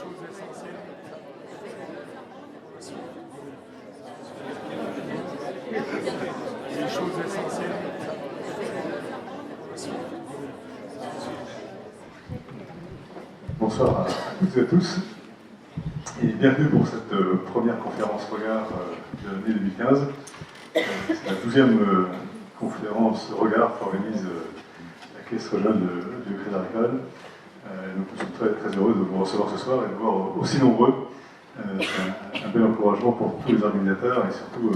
choses essentielles. Les choses essentielles. Bonsoir à toutes et à tous et bienvenue pour cette première conférence Regard de l'année 2015. C'est la 12e conférence Regard qu'organise la Caisse régionale du Crédit Agricole. Donc nous sommes très, très heureux de vous recevoir ce soir et de vous voir aussi nombreux. C'est un bel encouragement pour tous les organisateurs et surtout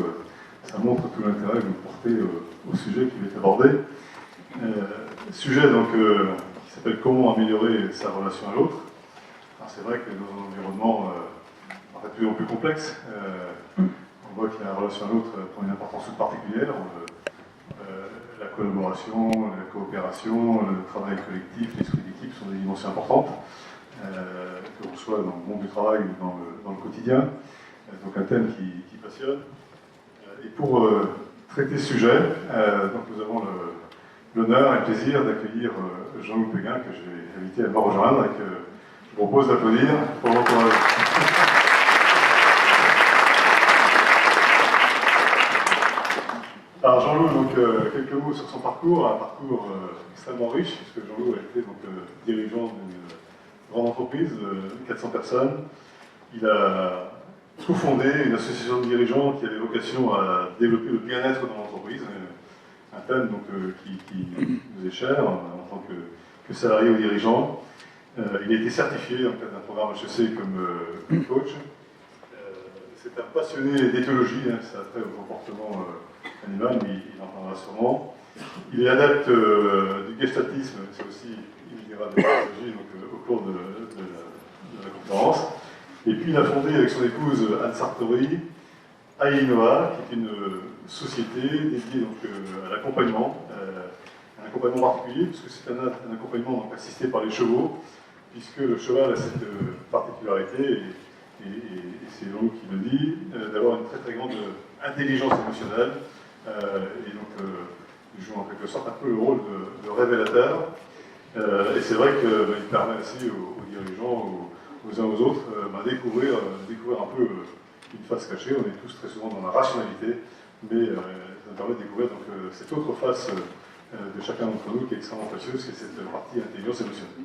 ça montre tout l'intérêt que vous portez au sujet qui est abordé. Sujet donc qui s'appelle comment améliorer sa relation à l'autre. C'est vrai que dans un environnement en fait, de plus en plus complexe, on voit que la relation à l'autre prend une importance toute particulière. La collaboration, la coopération, le travail collectif, l'esprit d'équipe sont des dimensions importantes, que l'on soit dans le monde du travail ou dans le quotidien. Donc un thème qui passionne. Et pour traiter ce sujet, donc nous avons l'honneur et le plaisir d'accueillir Jean-Loup Péguin, que je vais inviter à me rejoindre et que je vous propose d'applaudir pour l'encourager. Alors Jean-Loup, donc quelques mots sur son parcours, un parcours extrêmement riche, puisque Jean-Loup a été donc, dirigeant d'une grande entreprise de 400 personnes. Il a cofondé une association de dirigeants qui avait vocation à développer le bien-être dans l'entreprise, un thème donc, qui nous est cher en tant que salarié ou dirigeant. Il a été certifié dans le cadre d'un programme HEC comme coach. C'est un passionné d'éthologie, ça a trait au comportement animal, mais il en parlera sûrement. Il est adepte du gestatisme, c'est aussi, il dira de l'éthologie au cours de la conférence. Et puis il a fondé avec son épouse Anne Sartori Ainoa, qui est une société dédiée donc, à l'accompagnement, un accompagnement particulier, puisque c'est un accompagnement donc, assisté par les chevaux, puisque le cheval a cette particularité, et c'est Jean qui le dit, d'avoir une très très grande intelligence émotionnelle, et donc il joue en quelque sorte un peu le rôle de révélateur, et c'est vrai qu'il permet aussi aux dirigeants, aux uns aux autres, découvrir un peu une face cachée. On est tous très souvent dans la rationalité, mais ça permet de découvrir donc, cette autre face de chacun d'entre nous qui est extrêmement précieuse, c'est cette partie intelligence émotionnelle.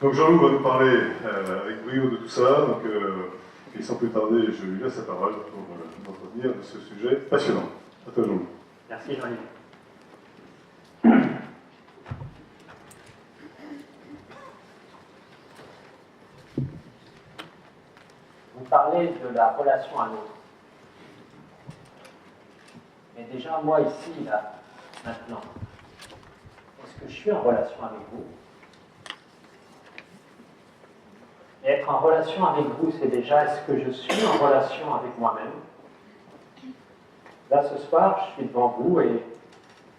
Donc Jean-Loup va nous parler avec brio de tout ça, donc, et sans plus tarder, je lui laisse la parole pour entretenir de ce sujet passionnant. À toi Jean-Loup. Merci Jean-Loup. Vous parlez de la relation à l'autre. Mais déjà, moi ici, là, maintenant, est-ce que je suis en relation avec vous? Et être en relation avec vous, c'est déjà, est-ce que je suis en relation avec moi-même? Là, ce soir, je suis devant vous et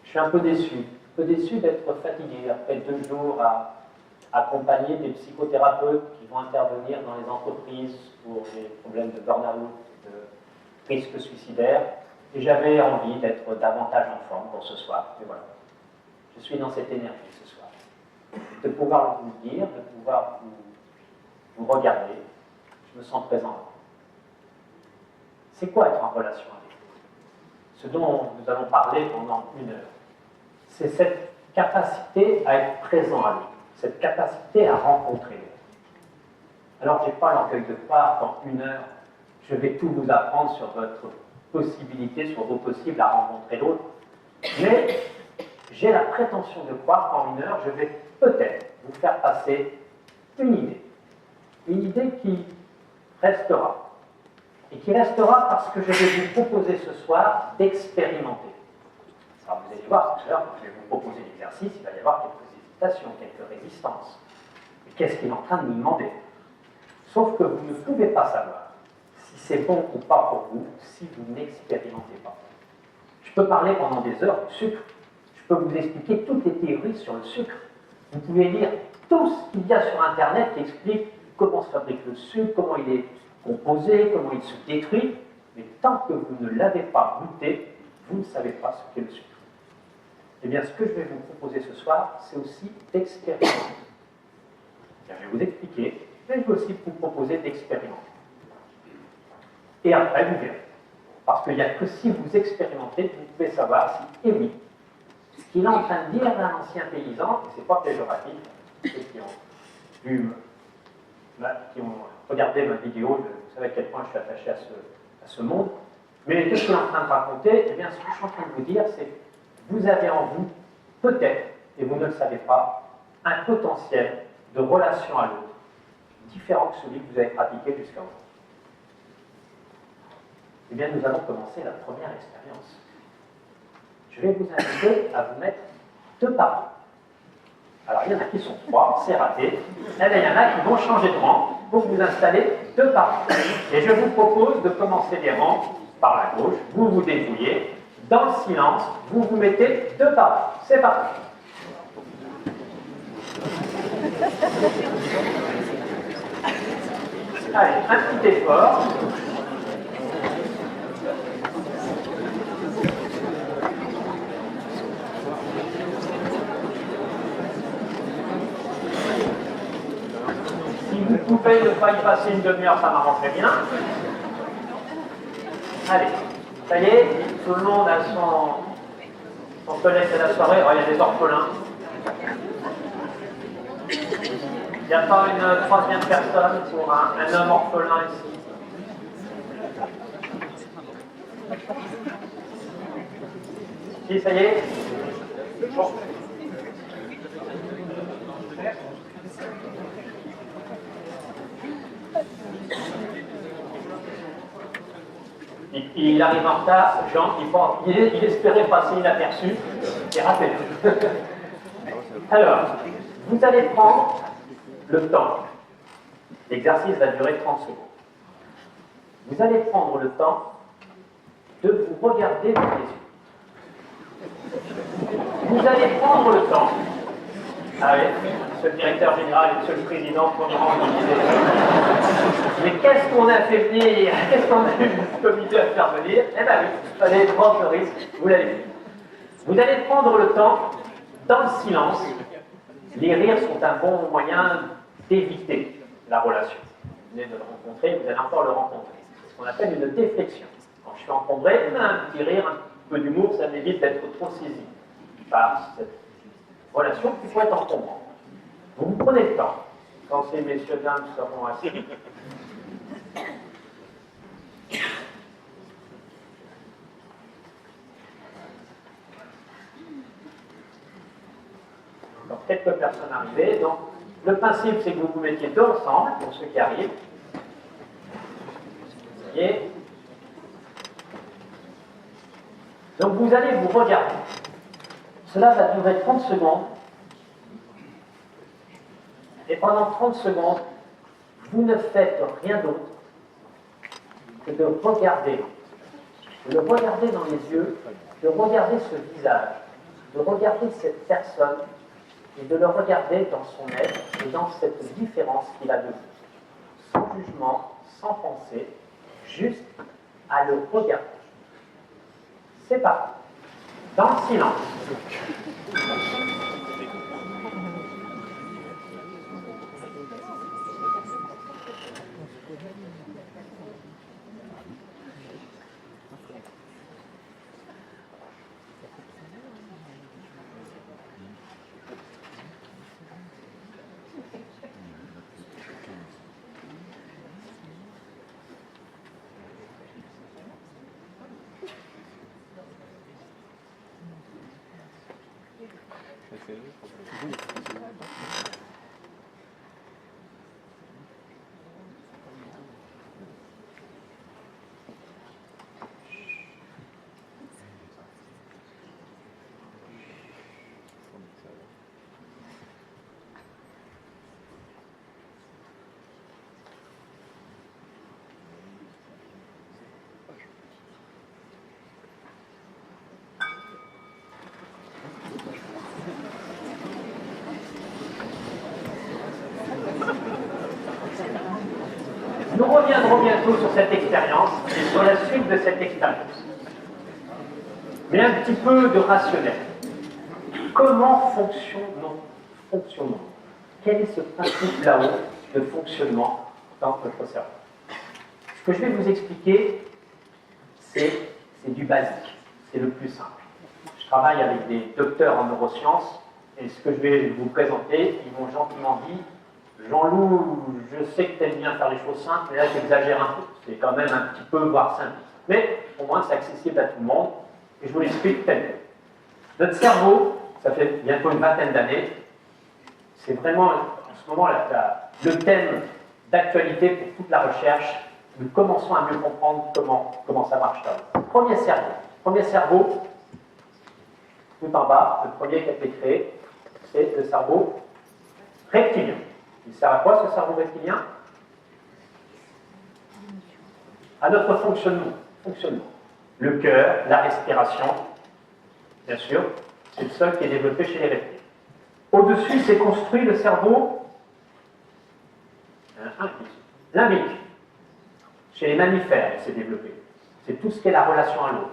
je suis un peu déçu. Un peu déçu d'être fatigué après 2 jours à accompagner des psychothérapeutes qui vont intervenir dans les entreprises pour les problèmes de burn-out, de risque suicidaire. Et j'avais envie d'être davantage en forme pour ce soir. Et voilà. Je suis dans cette énergie ce soir. De pouvoir vous le dire, de pouvoir vous regarder. Je me sens présent. C'est quoi être en relation avec vous? Ce dont nous allons parler pendant 1 heure, c'est cette capacité à être présent à l'autre, cette capacité à rencontrer l'autre. Alors, je n'ai pas l'orgueil de croire qu'en 1 heure, je vais tout vous apprendre sur votre possibilité, sur vos possibles à rencontrer l'autre, mais j'ai la prétention de croire qu'en 1 heure, je vais peut-être vous faire passer une idée qui restera, et qui restera parce que je vais vous proposer ce soir d'expérimenter. Alors vous allez voir tout à l'heure, quand je vais vous proposer l'exercice, il va y avoir quelques hésitations, quelques résistances. Mais qu'est-ce qu'il est en train de nous demander? Sauf que vous ne pouvez pas savoir si c'est bon ou pas pour vous si vous n'expérimentez pas. Je peux parler pendant des heures du sucre. Je peux vous expliquer toutes les théories sur le sucre. Vous pouvez lire tout ce qu'il y a sur Internet qui explique comment se fabrique le sucre, comment il est composé, comment il se détruit. Mais tant que vous ne l'avez pas goûté, vous ne savez pas ce qu'est le sucre. Eh bien, ce que je vais vous proposer ce soir, c'est aussi d'expérimenter. Je vais vous expliquer, mais je vais aussi vous proposer d'expérimenter. Et après, vous verrez. Parce qu'il n'y a que si vous expérimentez que vous pouvez savoir si, et oui, ce qu'il est en train de dire à un ancien paysan, et ce n'est pas péjoratif, ceux qui ont vu, qui ont regardé ma vidéo, vous savez à quel point je suis attaché à ce monde, mais qu'est-ce qu'il est en train de raconter? Eh bien, ce que je suis en train de vous dire, c'est que vous avez en vous, peut-être, et vous ne le savez pas, un potentiel de relation à l'autre, différent que celui que vous avez pratiqué jusqu'à aujourd'hui. Eh bien, nous allons commencer la première expérience. Je vais vous inviter à vous mettre 2 par 2. Alors, il y en a qui sont 3, c'est raté. Et bien, il y en a qui vont changer de rang pour vous installer 2 par 2. Et je vous propose de commencer les rangs par la gauche, vous vous débrouillez. Dans le silence, vous vous mettez 2 par 2. C'est parti. Allez, un petit effort. Si vous pouvez ne pas y passer une demi-heure, ça m'arrangerait bien. Allez, ça y est, tout le monde a son collègue de la soirée. Oh, il y a des orphelins. Il n'y a pas une troisième personne pour un homme orphelin ici. Si, ça y est. Bon. Il arrive en retard, Jean, il espérait passer inaperçu, et raté. Alors, vous allez prendre le temps. L'exercice va durer 30 secondes. Vous allez prendre le temps de vous regarder dans les yeux. Vous allez prendre le temps. Ah oui, monsieur le directeur général et monsieur le président pour nous rendre une idée. Mais qu'est-ce qu'on a fait venir? Qu'est-ce qu'on a eu le comité à faire venir? Eh bien oui, il fallait prendre le risque, vous l'avez vu. Vous allez prendre le temps, dans le silence. Les rires sont un bon moyen d'éviter la relation. Vous venez de le rencontrer, vous allez encore le rencontrer. C'est ce qu'on appelle une déflexion. Quand je suis encombré, un petit rire, un peu d'humour, ça m'évite d'être trop saisi par cette relation qui peut être encombrante. Vous vous prenez le temps, quand ces messieurs dames seront assis. Donc, quelques personnes arrivées. Donc, le principe, c'est que vous vous mettiez 2 ensemble, pour ceux qui arrivent. Vous voyez. Donc, vous allez vous regarder. Cela va durer 30 secondes. Et pendant 30 secondes, vous ne faites rien d'autre que de regarder l'autre. De le regarder dans les yeux, de regarder ce visage, de regarder cette personne et de le regarder dans son être et dans cette différence qu'il a de vous. Sans jugement, sans pensée, juste à le regarder. C'est parti. Dans le silence. Nous reviendrons bientôt sur cette expérience et sur la suite de cette expérience. Mais un petit peu de rationnel. Comment fonctionnons-nous? Quel est ce principe là-haut de fonctionnement dans notre cerveau. Ce que je vais vous expliquer, c'est du basique, c'est le plus simple. Je travaille avec des docteurs en neurosciences, et ce que je vais vous présenter, ils m'ont gentiment dit « Jean-Loup, je sais que tu aimes bien faire les choses simples, mais là tu exagères un peu. C'est quand même un petit peu, voire simple. Mais au moins c'est accessible à tout le monde, et je vous l'explique tel quel. Notre cerveau, ça fait bientôt une vingtaine d'années, c'est vraiment en ce moment le thème d'actualité pour toute la recherche. Nous commençons à mieux comprendre comment ça marche là. Premier cerveau, tout en bas, le premier qui a été créé, c'est le cerveau reptilien. Il sert à quoi ce cerveau reptilien? À notre fonctionnement. Le cœur, la respiration, bien sûr, c'est le seul qui est développé chez les reptiles. Au-dessus, c'est construit le cerveau limbique. Chez les mammifères, il s'est développé. C'est tout ce qui est la relation à l'autre.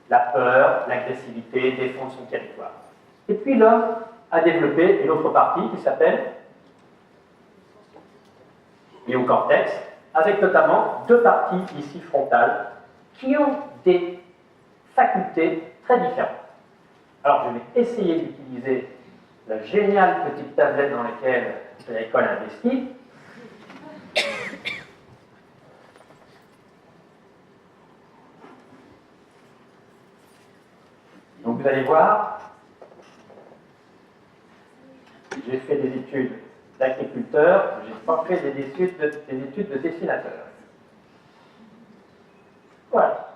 La peur, l'agressivité, défendre son territoire. Et puis l'homme a développé une autre partie qui s'appelle néocortex, avec notamment deux parties ici frontales qui ont des facultés très différentes. Alors je vais essayer d'utiliser la géniale petite tablette dans laquelle l'école a investi. Donc vous allez voir, j'ai fait des études d'agriculteur, je n'ai pas fait des études de dessinateur. Voilà.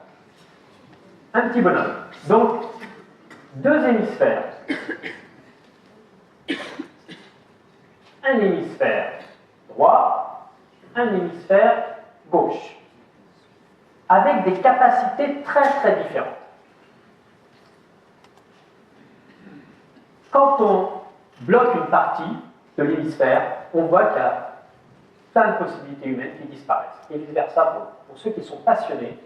Un petit bonhomme. Donc, deux hémisphères. Un hémisphère droit, un hémisphère gauche. Avec des capacités très très différentes. Quand on bloque une partie de l'hémisphère, on voit qu'il y a plein de possibilités humaines qui disparaissent. Et vice-versa, pour ceux qui sont passionnés,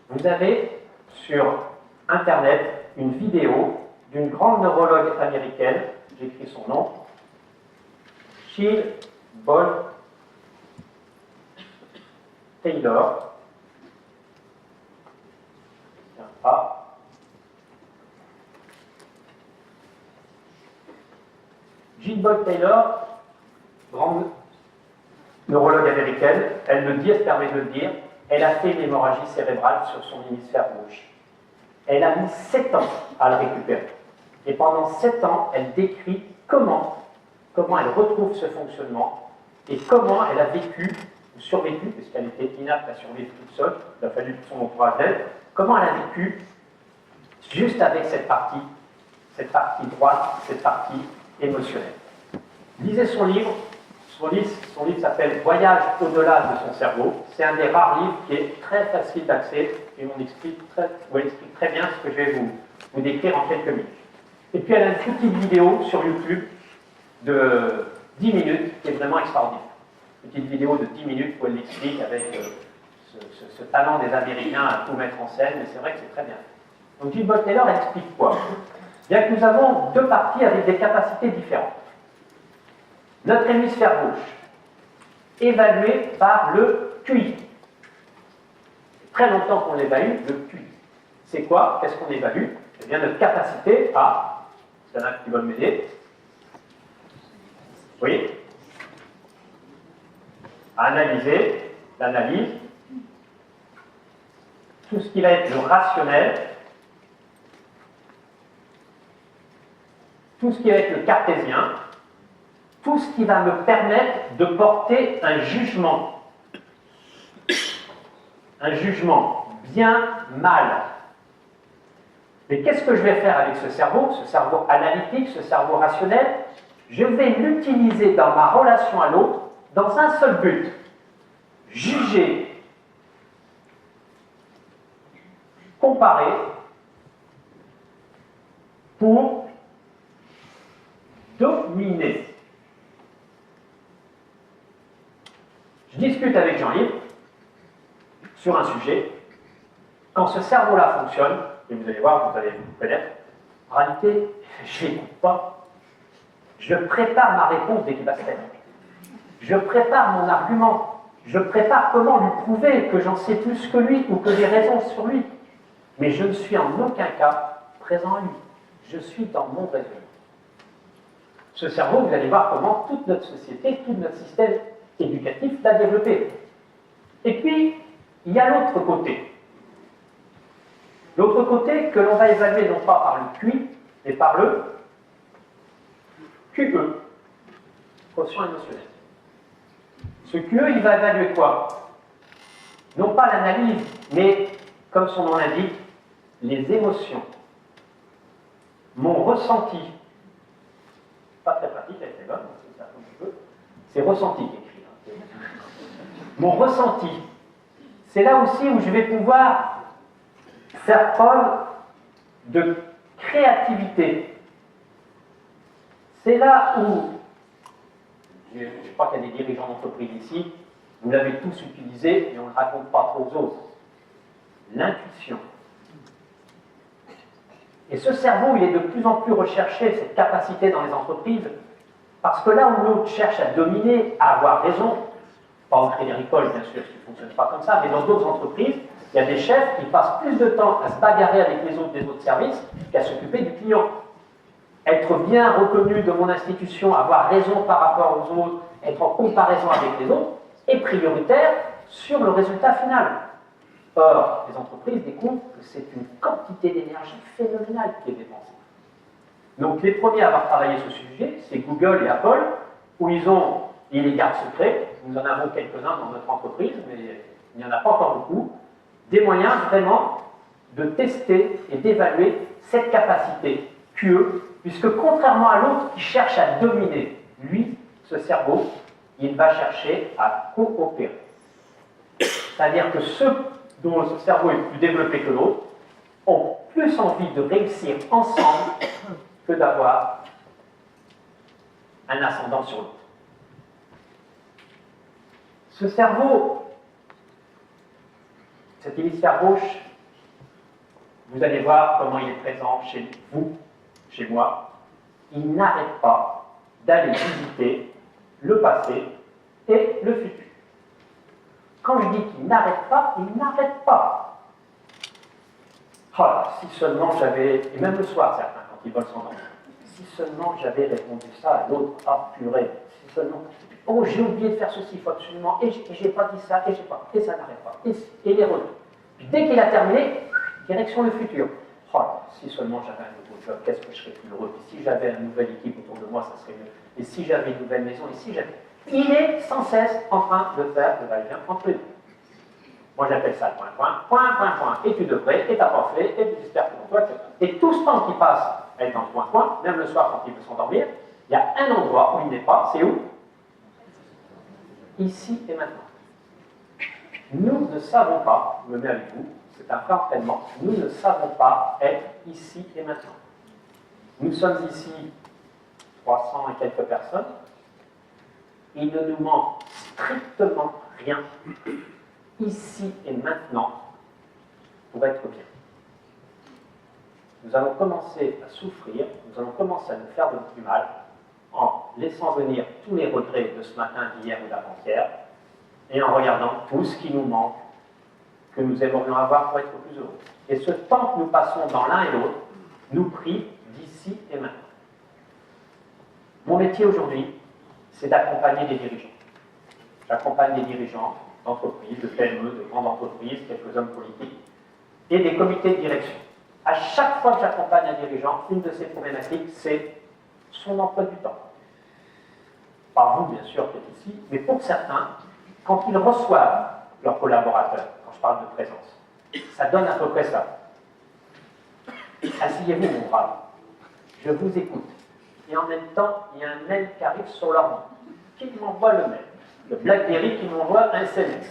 vous avez sur Internet une vidéo d'une grande neurologue américaine, j'écris son nom, Jill Bolte Taylor. Jill Bolte Taylor, grande neurologue américaine, elle me dit, elle se permet de le dire, elle a fait une hémorragie cérébrale sur son hémisphère gauche. Elle a mis 7 ans à le récupérer. Et pendant 7 ans, elle décrit comment elle retrouve ce fonctionnement et comment elle a vécu, ou survécu, puisqu'elle était inapte à survivre toute seule, il a fallu son entourage d'aide, comment elle a vécu juste avec cette partie droite, cette partie émotionnelle. Lisez son livre. Son livre s'appelle « Voyage au-delà de son cerveau ». C'est un des rares livres qui est très facile d'accès et on explique très bien ce que je vais vous décrire en quelques minutes. Et puis elle a une petite vidéo sur YouTube de 10 minutes qui est vraiment extraordinaire. Une petite vidéo de 10 minutes où elle l'explique avec ce talent des Américains à tout mettre en scène, mais c'est vrai que c'est très bien. Donc Jill Bolte Taylor, elle explique quoi? Bien que nous avons deux parties avec des capacités différentes. Notre hémisphère gauche, évalué par le QI. Très longtemps qu'on l'évalue, le QI. C'est quoi? Qu'est-ce qu'on évalue? Eh bien, notre capacité à, il y en a qui veulent m'aider, oui, à analyser, l'analyse, tout ce qui va être le rationnel, tout ce qui va être le cartésien, tout ce qui va me permettre de porter un jugement bien mal. Mais qu'est-ce que je vais faire avec ce cerveau analytique, ce cerveau rationnel? Je vais l'utiliser dans ma relation à l'autre dans un seul but: juger, comparer, pour dominer. Je discute avec Jean-Yves sur un sujet. Quand ce cerveau-là fonctionne, et vous allez voir, vous allez vous connaître, en réalité, je n'écoute pas. Je prépare ma réponse dès qu'il va se faire. Je prépare mon argument. Je prépare comment lui prouver que j'en sais plus que lui ou que j'ai raison sur lui. Mais je ne suis en aucun cas présent à lui. Je suis dans mon raisonnement. Ce cerveau, vous allez voir comment toute notre société, tout notre système éducatif l'a développé. Et puis, il y a l'autre côté. L'autre côté que l'on va évaluer non pas par le QI, mais par le QE, quotient émotionnel. Ce QE, il va évaluer quoi? Non pas l'analyse, mais, comme son nom l'indique, les émotions. Mon ressenti, pas très pratique avec les bonnes, c'est ça un petit peu, c'est ressenti qui écrit. Mon ressenti, c'est là aussi où je vais pouvoir faire preuve de créativité. C'est là où, je crois qu'il y a des dirigeants d'entreprise ici, vous l'avez tous utilisé, mais on ne le raconte pas trop aux autres. L'intuition. Et ce cerveau, il est de plus en plus recherché, cette capacité dans les entreprises, parce que là où l'autre cherche à dominer, à avoir raison, pas en crédit agricole, bien sûr, ce qui ne fonctionne pas comme ça, mais dans d'autres entreprises, il y a des chefs qui passent plus de temps à se bagarrer avec les autres des autres services qu'à s'occuper du client. Être bien reconnu de mon institution, avoir raison par rapport aux autres, être en comparaison avec les autres, est prioritaire sur le résultat final. Or, les entreprises découvrent que c'est une quantité d'énergie phénoménale qui est dépensée. Donc, les premiers à avoir travaillé ce sujet, c'est Google et Apple, où ils les gardent secrets. Nous en avons quelques-uns dans notre entreprise, mais il n'y en a pas encore beaucoup. Des moyens vraiment de tester et d'évaluer cette capacité QE, puisque contrairement à l'autre qui cherche à dominer, lui, ce cerveau, il va chercher à coopérer. C'est-à-dire que ceux dont le cerveau est plus développé que l'autre ont plus envie de réussir ensemble que d'avoir un ascendant sur l'autre. Ce cerveau, cet hémisphère gauche, vous allez voir comment il est présent chez vous, chez moi. Il n'arrête pas d'aller visiter le passé et le futur. Quand je dis qu'il n'arrête pas, il n'arrête pas. Oh là, si seulement j'avais, et même le soir certains, quand ils veulent s'endormir, si seulement j'avais répondu ça à l'autre, ah purée, si seulement, oh j'ai oublié de faire ceci, il faut absolument, et j'ai pas dit ça, et j'ai pas, et ça n'arrête pas, et les retours. Puis dès qu'il a terminé, direction le futur. Oh là, si seulement j'avais un nouveau job, qu'est-ce que je serais plus heureux, et si j'avais une nouvelle équipe autour de moi, ça serait mieux, et si j'avais une nouvelle maison, et si j'avais... Il est sans cesse en train de faire le va-et-vient entre les deux. Moi j'appelle ça point, et tu devrais, et t'as pas fait, et j'espère que pour toi, etc. Et tout ce temps qui passe à être en point, même le soir quand il veut s'endormir, il y a un endroit où il n'est pas, c'est où? Ici et maintenant. Nous ne savons pas, je me mets avec vous, c'est un vrai entraînement, nous ne savons pas être ici et maintenant. Nous sommes ici 300 et quelques personnes, il ne nous manque strictement rien, ici et maintenant, pour être bien. Nous allons commencer à souffrir, nous allons commencer à nous faire du mal, en laissant venir tous les regrets de ce matin, d'hier ou d'avant-hier, et en regardant tout ce qui nous manque, que nous aimerions avoir pour être plus heureux. Et ce temps que nous passons dans l'un et l'autre nous prive d'ici et maintenant. Mon métier aujourd'hui, c'est d'accompagner des dirigeants. J'accompagne des dirigeants d'entreprises, de PME, de grandes entreprises, quelques hommes politiques, et des comités de direction. À chaque fois que j'accompagne un dirigeant, une de ces problématiques, c'est son emploi du temps. Pas vous, bien sûr, qui êtes ici, mais pour certains, quand ils reçoivent leurs collaborateurs, quand je parle de présence, ça donne à peu près ça. Asseyez-vous, mon brave. Je vous écoute. Et en même temps, il y a un mail qui arrive sur l'ordi. Qui m'envoie le mail? Le BlackBerry qui m'envoie un SMS.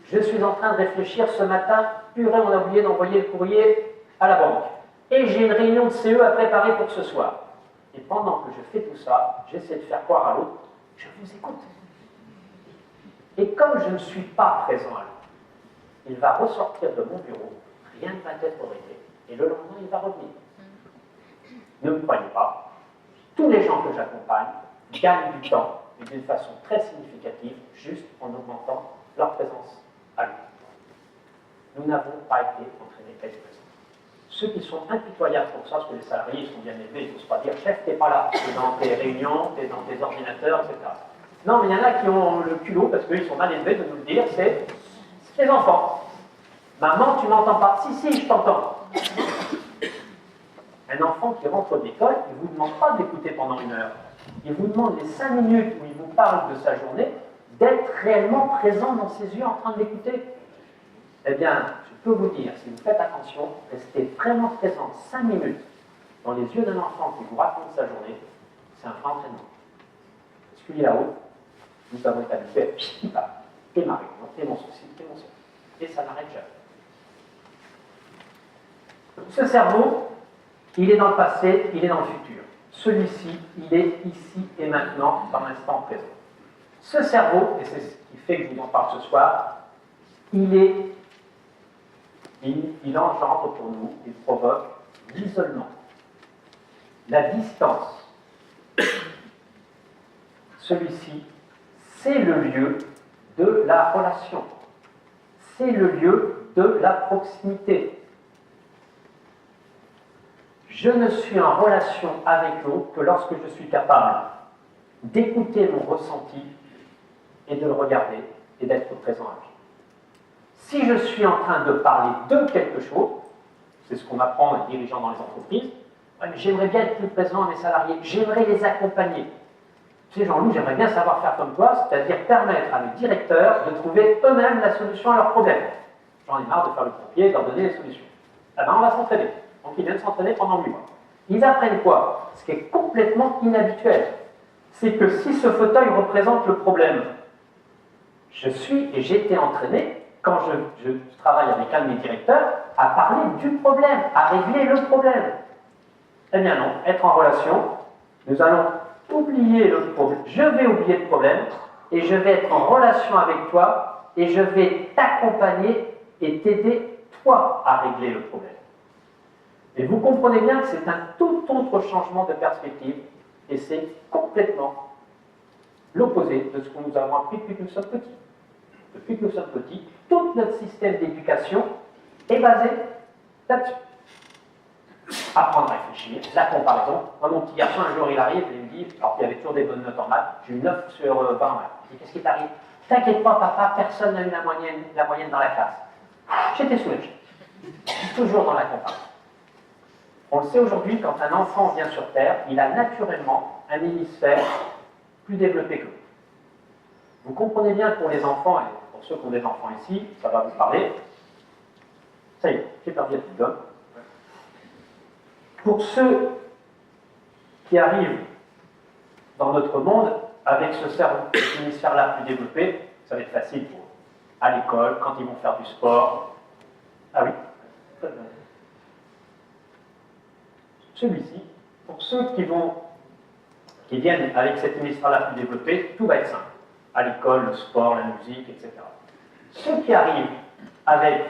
Je suis en train de réfléchir ce matin, purée, on a oublié d'envoyer le courrier à la banque. Et j'ai une réunion de CE à préparer pour ce soir. Et pendant que je fais tout ça, j'essaie de faire croire à l'autre, je vous écoute. Et comme je ne suis pas présent à l'autre, il va ressortir de mon bureau, rien ne va être réglé, et le lendemain, il va revenir. Ne me croyez pas, tous les gens que j'accompagne gagnent du temps et d'une façon très significative, juste en augmentant leur présence à lui. Nous n'avons pas été entraînés à être présents. Ceux qui sont impitoyables pour ça, parce que les salariés sont bien élevés, ils n'osent pas dire chef, t'es pas là, t'es dans tes réunions, t'es dans tes ordinateurs, etc. Non, mais il y en a qui ont le culot, parce qu'ils sont mal élevés de nous le dire, c'est les enfants. Maman, tu m'entends pas? Si, je t'entends. Un enfant qui rentre de l'école, il ne vous demande pas d'écouter pendant 1 heure. Il vous demande les 5 minutes où il vous parle de sa journée, d'être réellement présent dans ses yeux en train de l'écouter. Eh bien, je peux vous dire, si vous faites attention, restez vraiment présent 5 minutes dans les yeux d'un enfant qui vous raconte sa journée, c'est un vrai entraînement. Parce que là-haut, nous avons été habitués, et ma réunion, et mon souci, et mon souci. Et ça n'arrête jamais. Ce cerveau, il est dans le passé, il est dans le futur. Celui-ci, il est ici et maintenant, dans l'instant présent. Ce cerveau, et c'est ce qui fait que je vous en parle ce soir, il engendre pour nous, il provoque l'isolement, la distance. Celui-ci, c'est le lieu de la relation. C'est le lieu de la proximité. Je ne suis en relation avec l'autre que lorsque je suis capable d'écouter mon ressenti et de le regarder et d'être présent à lui. Si je suis en train de parler de quelque chose, c'est ce qu'on apprend en dirigeant dans les entreprises, ouais, mais j'aimerais bien être plus présent à mes salariés, j'aimerais les accompagner. Tu sais, Jean-Loup, j'aimerais bien savoir faire comme toi, c'est-à-dire permettre à mes directeurs de trouver eux-mêmes la solution à leurs problèmes. J'en ai marre de faire le pompier et de leur donner les solutions. Ah ben, on va s'entraîner. Donc ils viennent s'entraîner pendant 8 mois. Ils apprennent quoi? Ce qui est complètement inhabituel. C'est que si ce fauteuil représente le problème, je suis et j'ai été entraîné, quand je travaille avec un de mes directeurs, à parler du problème, à régler le problème. Eh bien non, être en relation, nous allons oublier le problème. Je vais oublier le problème et je vais être en relation avec toi et je vais t'accompagner et t'aider, toi, à régler le problème. Et vous comprenez bien que c'est un tout autre changement de perspective et c'est complètement l'opposé de ce que nous avons appris depuis que nous sommes petits. Depuis que nous sommes petits, tout notre système d'éducation est basé là-dessus. Apprendre à réfléchir, la comparaison. Moi, mon petit garçon, un jour, il arrive et il me dit, alors qu'il avait toujours des bonnes notes en maths, j'ai eu 9 sur 20 en maths. Il dit, qu'est-ce qui t'arrive? T'inquiète pas, papa, personne n'a eu la moyenne dans la classe. J'étais soulagé. Toujours dans la comparaison. On le sait aujourd'hui, quand un enfant vient sur Terre, il a naturellement un hémisphère plus développé que l'autre. Vous comprenez bien que pour les enfants, et pour ceux qui ont des enfants ici, ça va vous parler. Ça y est, j'ai perdu la petite gomme. Pour ceux qui arrivent dans notre monde avec ce cerveau, cet hémisphère-là plus développé, ça va être facile pour eux. À l'école, quand ils vont faire du sport. Ah oui. Celui-ci, pour ceux qui viennent avec cet hémisphère-là plus développé, tout va être simple. À l'école, le sport, la musique, etc. Ceux qui arrivent avec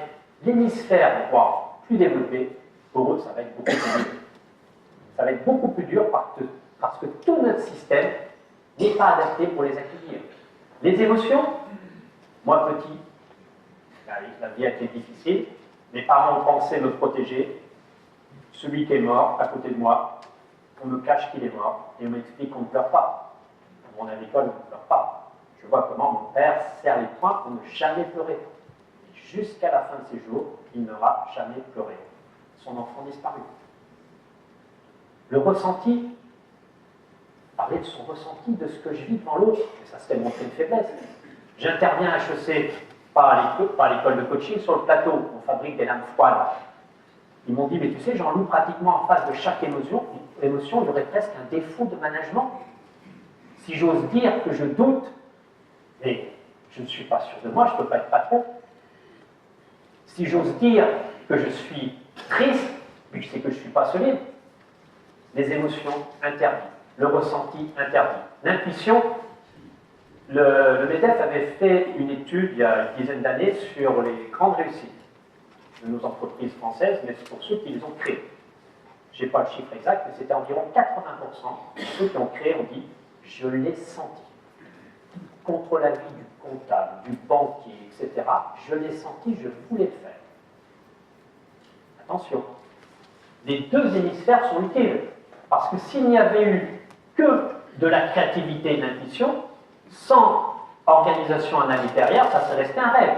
l'hémisphère droit plus développé, pour eux, ça va être beaucoup plus dur. Ça va être beaucoup plus dur parce que tout notre système n'est pas adapté pour les accueillir. Les émotions, moi petit, la vie a été difficile, mes parents ont pensé me protéger. Celui qui est mort à côté de moi, on me cache qu'il est mort et on m'explique qu'on ne pleure pas. On est à l'école, on ne pleure pas. Je vois comment mon père serre les poings pour ne jamais pleurer. Et jusqu'à la fin de ses jours, il n'aura jamais pleuré. Son enfant disparu. Le ressenti, parler de son ressenti, de ce que je vis devant l'autre, et ça serait montrer une faiblesse. J'interviens à HEC, pas à l'école de coaching, sur le plateau, on fabrique des lames froides. Ils m'ont dit, mais tu sais, Jean-Loup, pratiquement en face de chaque émotion, il y aurait presque un défaut de management. Si j'ose dire que je doute, mais je ne suis pas sûr de moi, je ne peux pas être patron. Si j'ose dire que je suis triste, mais je sais que je ne suis pas solide, les émotions interdites, le ressenti interdit. L'intuition, le MEDEF avait fait une étude il y a une dizaine d'années sur les grandes réussites de nos entreprises françaises, mais c'est pour ceux qui les ont créées. Je n'ai pas le chiffre exact, mais c'était environ 80% de ceux qui ont créé ont dit « je l'ai senti ». contre l'avis du comptable, du banquier, etc. Je l'ai senti, je voulais le faire. Attention, les deux hémisphères sont utiles, parce que s'il n'y avait eu que de la créativité et de l'intuition, sans organisation en année derrière, ça serait resté un rêve.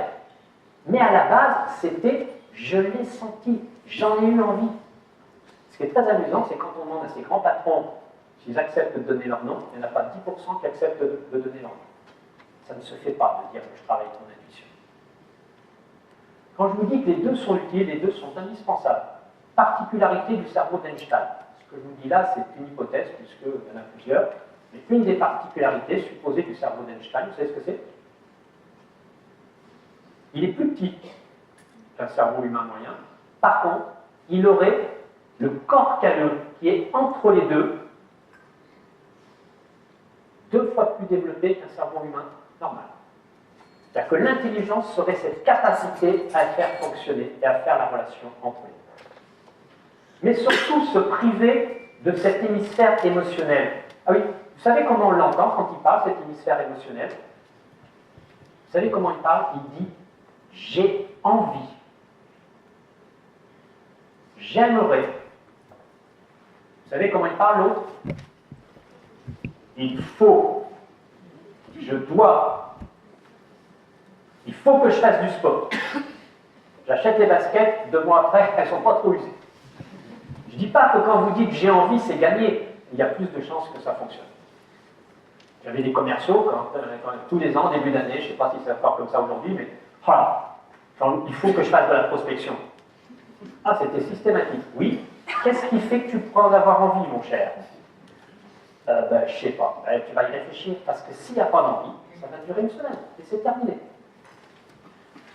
Mais à la base, c'était je l'ai senti, j'en ai eu envie. Ce qui est très amusant, c'est quand on demande à ces grands patrons s'ils acceptent de donner leur nom, il n'y en a pas 10% qui acceptent de donner leur nom. Ça ne se fait pas de dire que je travaille mon intuition. Quand je vous dis que les deux sont utiles, les deux sont indispensables, particularité du cerveau d'Einstein. Ce que je vous dis là, c'est une hypothèse, puisqu'il y en a plusieurs, mais une des particularités supposées du cerveau d'Einstein, vous savez ce que c'est? Il est plus petit qu'un cerveau humain moyen. Par contre, il aurait le corps calleux qui est entre les deux, 2 fois plus développé qu'un cerveau humain normal. C'est-à-dire que l'intelligence serait cette capacité à faire fonctionner et à faire la relation entre les deux. Mais surtout se priver de cet hémisphère émotionnel. Ah oui, vous savez comment on l'entend quand il parle, cet hémisphère émotionnel? Vous savez comment il parle? Il dit « j'ai envie »,« j'aimerais ». Vous savez comment il parle l'autre? Il faut, je dois, il faut que je fasse du sport. J'achète les baskets, 2 mois après, elles ne sont pas trop usées. Je ne dis pas que quand vous dites j'ai envie, c'est gagné. Il y a plus de chances que ça fonctionne. J'avais des commerciaux, tous les ans, début d'année, je ne sais pas si c'est encore comme ça aujourd'hui, mais voilà, il faut que je fasse de la prospection. Ah, c'était systématique. Oui. Qu'est-ce qui fait que tu pourras en avoir envie, mon cher? Je ne sais pas. Tu vas y réfléchir, parce que s'il n'y a pas d'envie, ça va durer une semaine, et c'est terminé.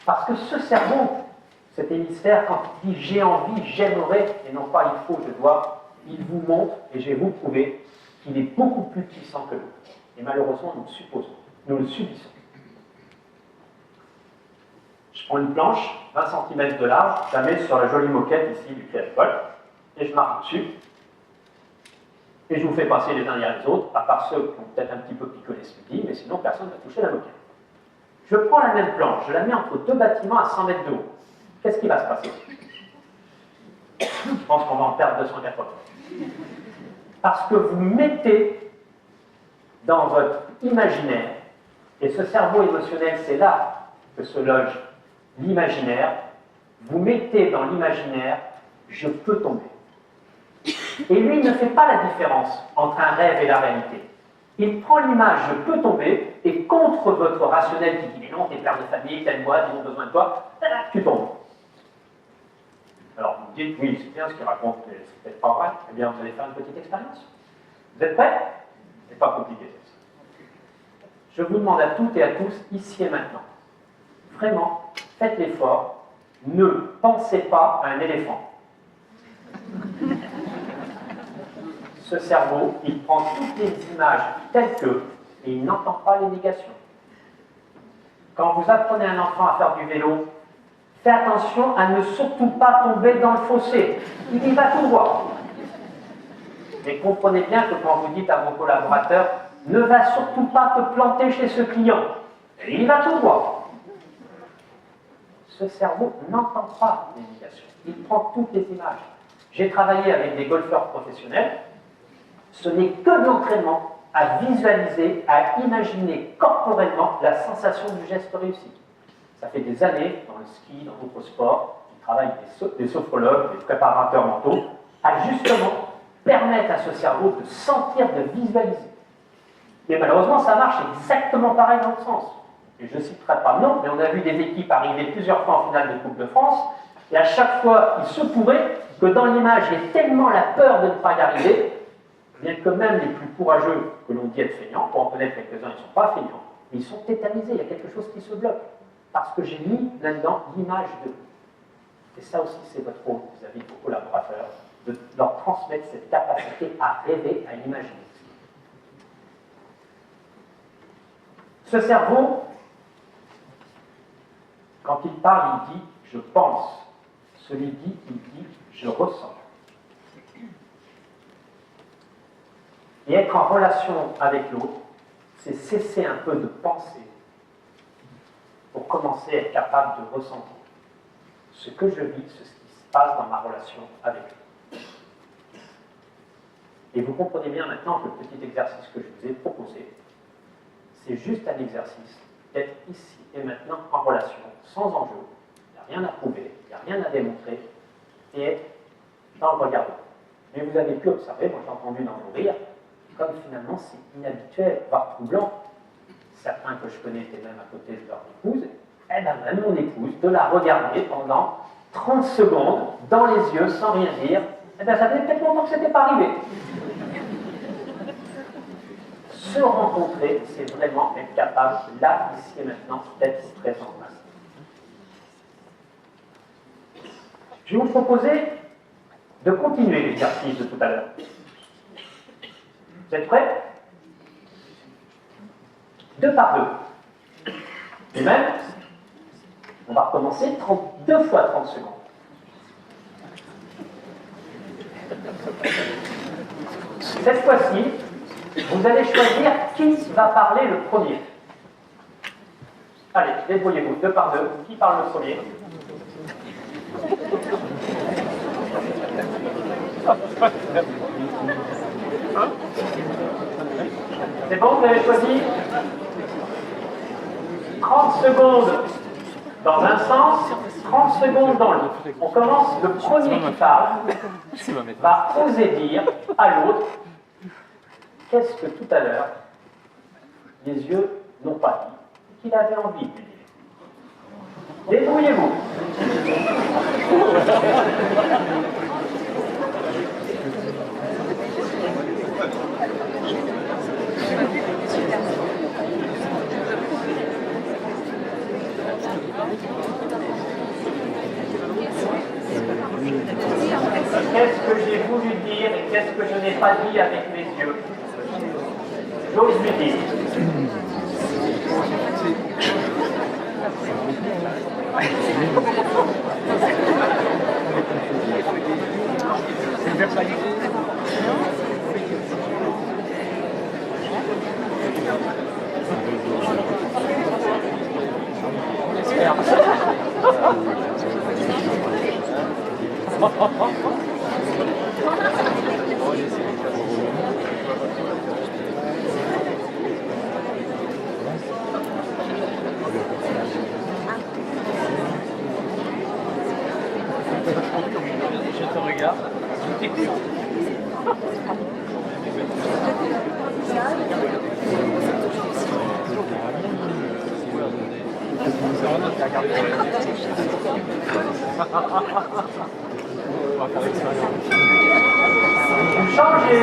Parce que ce cerveau, cet hémisphère, quand il dit j'ai envie, j'aimerais, et non pas il faut, je dois, il vous montre, et je vais vous prouver, qu'il est beaucoup plus puissant que l'autre. Et malheureusement, nous le supposons, nous le subissons. Je prends une planche, 20 cm de large, je la mets sur la jolie moquette ici du pied à l'école, et je marche dessus, et je vous fais passer les uns derrière les autres, à part ceux qui ont peut-être un petit peu picolé ce midi, mais sinon personne ne va toucher la moquette. Je prends la même planche, je la mets entre 2 bâtiments à 100 mètres de haut. Qu'est-ce qui va se passer? Je pense qu'on va en perdre 280. Parce que vous mettez dans votre imaginaire, et ce cerveau émotionnel, c'est là que se loge l'imaginaire, vous mettez dans l'imaginaire « je peux tomber ». Et lui, il ne fait pas la différence entre un rêve et la réalité. Il prend l'image « je peux tomber » et contre votre rationnel qui dit « mais non, t'es père de famille, t'as une boîte, ils ont besoin de toi », tu tombes. Alors vous me dites « oui, c'est bien ce qu'il raconte, mais c'est peut-être pas vrai ». Eh bien, vous allez faire une petite expérience. Vous êtes prêts? C'est pas compliqué, ça. Je vous demande à toutes et à tous, ici et maintenant, vraiment, faites l'effort, ne pensez pas à un éléphant. Ce cerveau, il prend toutes les images telles que, et il n'entend pas les négations. Quand vous apprenez un enfant à faire du vélo, faites attention à ne surtout pas tomber dans le fossé. Il y va tout droit. Mais comprenez bien que quand vous dites à vos collaborateurs, ne va surtout pas te planter chez ce client, et il va tout droit. Ce cerveau n'entend pas les négations. Il prend toutes les images. J'ai travaillé avec des golfeurs professionnels. Ce n'est que de l'entraînement à visualiser, à imaginer corporellement la sensation du geste réussi. Ça fait des années, dans le ski, dans d'autres sports, qui travaillent des sophrologues, des préparateurs mentaux, à justement permettre à ce cerveau de sentir, de visualiser. Mais malheureusement, ça marche exactement pareil dans le sens. Et je ne citerai pas non, mais on a vu des équipes arriver plusieurs fois en finale de Coupe de France, et à chaque fois, il se pourrait que dans l'image, il y ait tellement la peur de ne pas y arriver, bien que même les plus courageux, que l'on dit être feignants, pour en connaître quelques-uns, ils ne sont pas feignants, mais ils sont tétanisés, il y a quelque chose qui se bloque. Parce que j'ai mis là-dedans l'image d'eux. Et ça aussi, c'est votre rôle vis-à-vis de vos collaborateurs, de leur transmettre cette capacité à rêver, à imaginer. Ce cerveau, quand il parle, il dit « je pense ». Celui dit, il dit « je ressens ». Et être en relation avec l'autre, c'est cesser un peu de penser pour commencer à être capable de ressentir ce que je vis, ce qui se passe dans ma relation avec lui. Et vous comprenez bien maintenant que le petit exercice que je vous ai proposé, c'est juste un exercice d'être ici et maintenant en relation, sans enjeu. Il n'y a rien à prouver, il n'y a rien à démontrer, et être dans le regard de l'autre. Mais vous avez pu observer, moi j'ai entendu dans vos rires, comme finalement c'est inhabituel, voire troublant. Certains que je connais étaient même à côté de leur épouse, et bien même mon épouse, de la regarder pendant 30 secondes, dans les yeux, sans rien dire, et bien ça faisait peut-être longtemps que ce n'était pas arrivé. Se rencontrer, c'est vraiment être capable, là, ici et maintenant, d'être présent. Je vais vous proposer de continuer l'exercice de tout à l'heure. Vous êtes prêts? 2 par 2. Et même, on va recommencer 2 fois 30 secondes. Cette fois-ci, vous allez choisir qui va parler le premier. Allez, débrouillez-vous, 2 par 2. Qui parle le premier? C'est bon, vous avez choisi? 30 secondes dans un sens, 30 secondes dans l'autre. On commence, le premier qui parle va oser dire à l'autre qu'est-ce que tout à l'heure les yeux n'ont pas dit, qu'il avait envie de dire. Débrouillez-vous. Qu'est-ce que j'ai voulu dire et qu'est-ce que je n'ai pas dit avec mes yeux? J'ose lui dire. Je te regarde, je t'écoute. Vous changez.